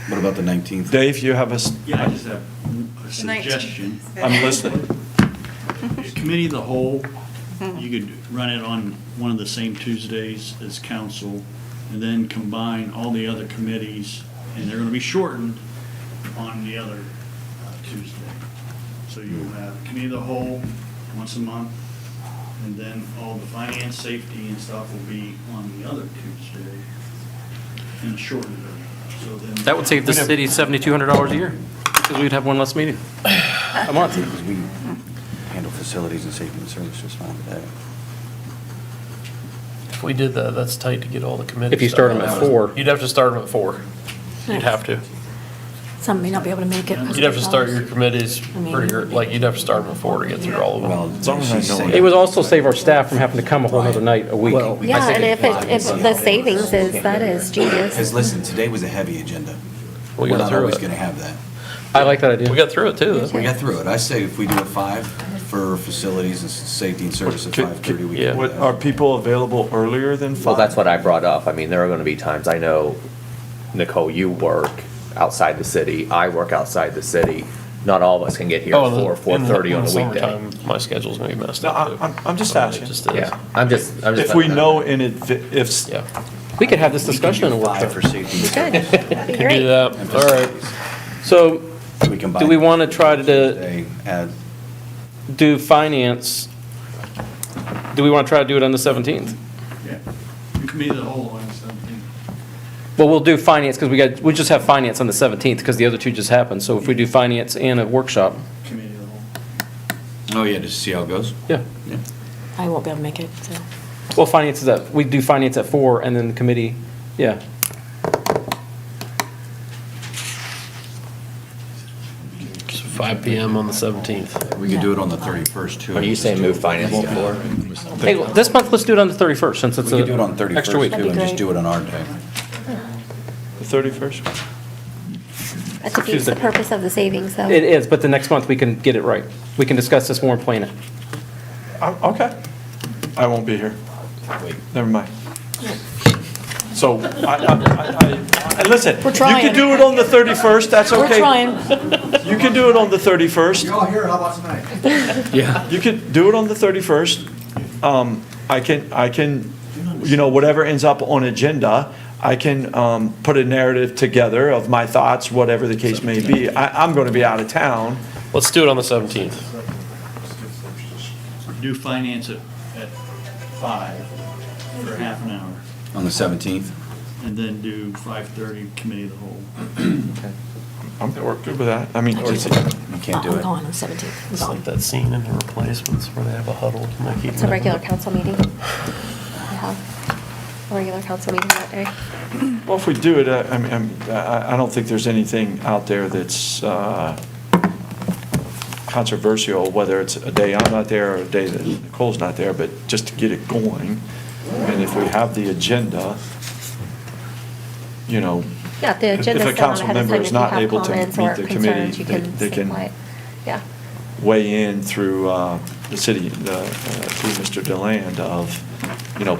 What about the 19th? Dave, you have Yeah, I just have a The 19th. suggestion. I'm listening. Committee of the whole, you could run it on one of the same Tuesdays as council, and then combine all the other committees, and they're gonna be shortened on the other Tuesday. So you'll have committee of the whole once a month, and then all the finance, safety, and stuff will be on the other Tuesday in a shortened version. So then. That would save the city $7,200 a year, because we'd have one less meeting a month. Because we handle facilities and safety and service just fine with that. If we did that, that's tight to get all the committees. If you start them at 4. You'd have to start them at 4. You'd have to. Some may not be able to make it. You'd have to start your committees pretty, like, you'd have to start them at 4 to get through all of them. Well, As long as I know It would also save our staff from having to come a whole other night a week. Yeah, and if the savings is, that is genius. Because listen, today was a heavy agenda. We We're got not through always it. going to have that. I like that idea. We got through it too, though. We got through it. I say if we do a 5 for facilities and safety and service at 5:30, we can do What, that. are people available earlier than 5? Well, that's what I brought up. I mean, there are gonna be times, I know, Nicole, you work outside the city, I work outside the city. Not all of us can get here Oh, at 4, 4:30 on a weekday. summertime, my schedule's gonna be messed No, up too. I'm just asking. It just is. Yeah, I'm just. If we know in if, Yeah. We could have this discussion and work 5 for safety. and Good. service. That'd be Can do great. that. All right. So, We combine do we want to try to Tuesday, add do finance? Do we want to try to do it on the 17th? Yeah, the committee of the whole on something. Well, we'll do finance because we just have finance on the 17th because the other two just happened. So if we do finance and a workshop, Committee of the whole. Oh, yeah, just see how it goes. yeah. I won't be able to make it, so. Well, finance is we do finance at 4 and then the committee, yeah. So 5 PM on the 17th. We could do it on the 31st, too. Are you saying move finance to 4? Hey, well, this month, let's do it on the 31st since it's We could do it on an extra 31st, week. too, and just do it on our day. the 31st? That defeats the purpose of the savings, though. It is, but the next month we can get it right. We can discuss this more and plan it. Okay. I won't be here. Wait. Never mind. So, listen, We're you trying. can do it on the 31st, that's We're okay. trying. You can do it on the 31st. You're all here, how about tonight? Yeah. You can do it on the 31st. I can, whatever ends up on agenda, I can put a narrative together of my thoughts, whatever the case may be. I'm going to be out of town. Let's do it on the 17th. Do finance at 5 for half an hour, On the 17th? and then do 5:30 committee of the whole. I'm good with that. I mean, You can't do I'm it. gone on the 17th. I'm It's gone. like that scene in The Replacements where they have a huddle and they keep. It's a regular council meeting. We have a regular council meeting that day. well, if we do it, I don't think there's anything out there that's controversial, whether it's a day I'm not there or a day that Nicole's not there, but just to get it going. And if we have the agenda, Yeah, the If a agenda's set on council ahead of member time. is If you not have able to comments meet or the concerns, committee, you can they can- supply. Yeah. weigh in through the city, through Mr. Deland of,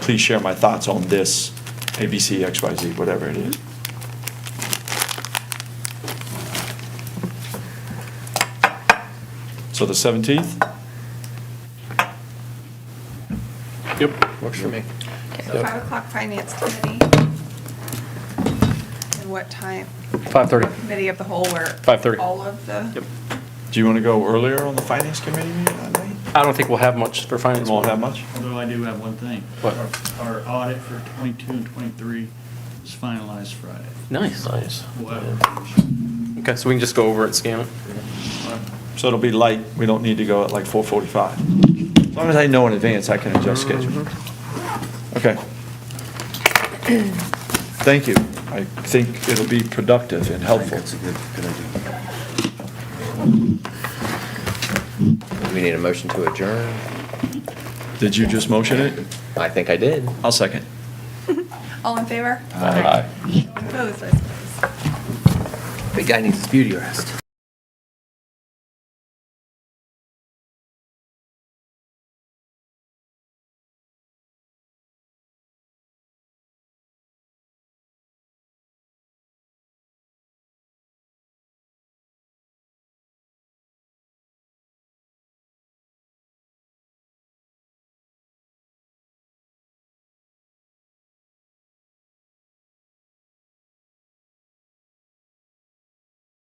please share my thoughts on this, ABC, XYZ, whatever it is. So the 17th? Yep, works for me. Okay, so 5 o'clock finance committee. And what time? 5:30. Committee of the whole where? 5:30. All of the? Yep. Do you want to go earlier on the finance committee meeting that night? I don't think we'll have much for finance. Won't have much? Although I do have one thing. What? Our audit for 22 and 23 is finalized Friday. Nice. Nice. We'll have information. Okay, so we can just go over it, scan it. So it'll be light, we don't need to go at like 4:45. As long as I know in advance, I can adjust schedule. Okay. Thank you. I think it'll be productive and helpful. That's a good idea. We need a motion to adjourn. Did you just motion it? I think I did. I'll second. All in favor? Aye. Opposed, I suppose. Big guy needs his beauty rest.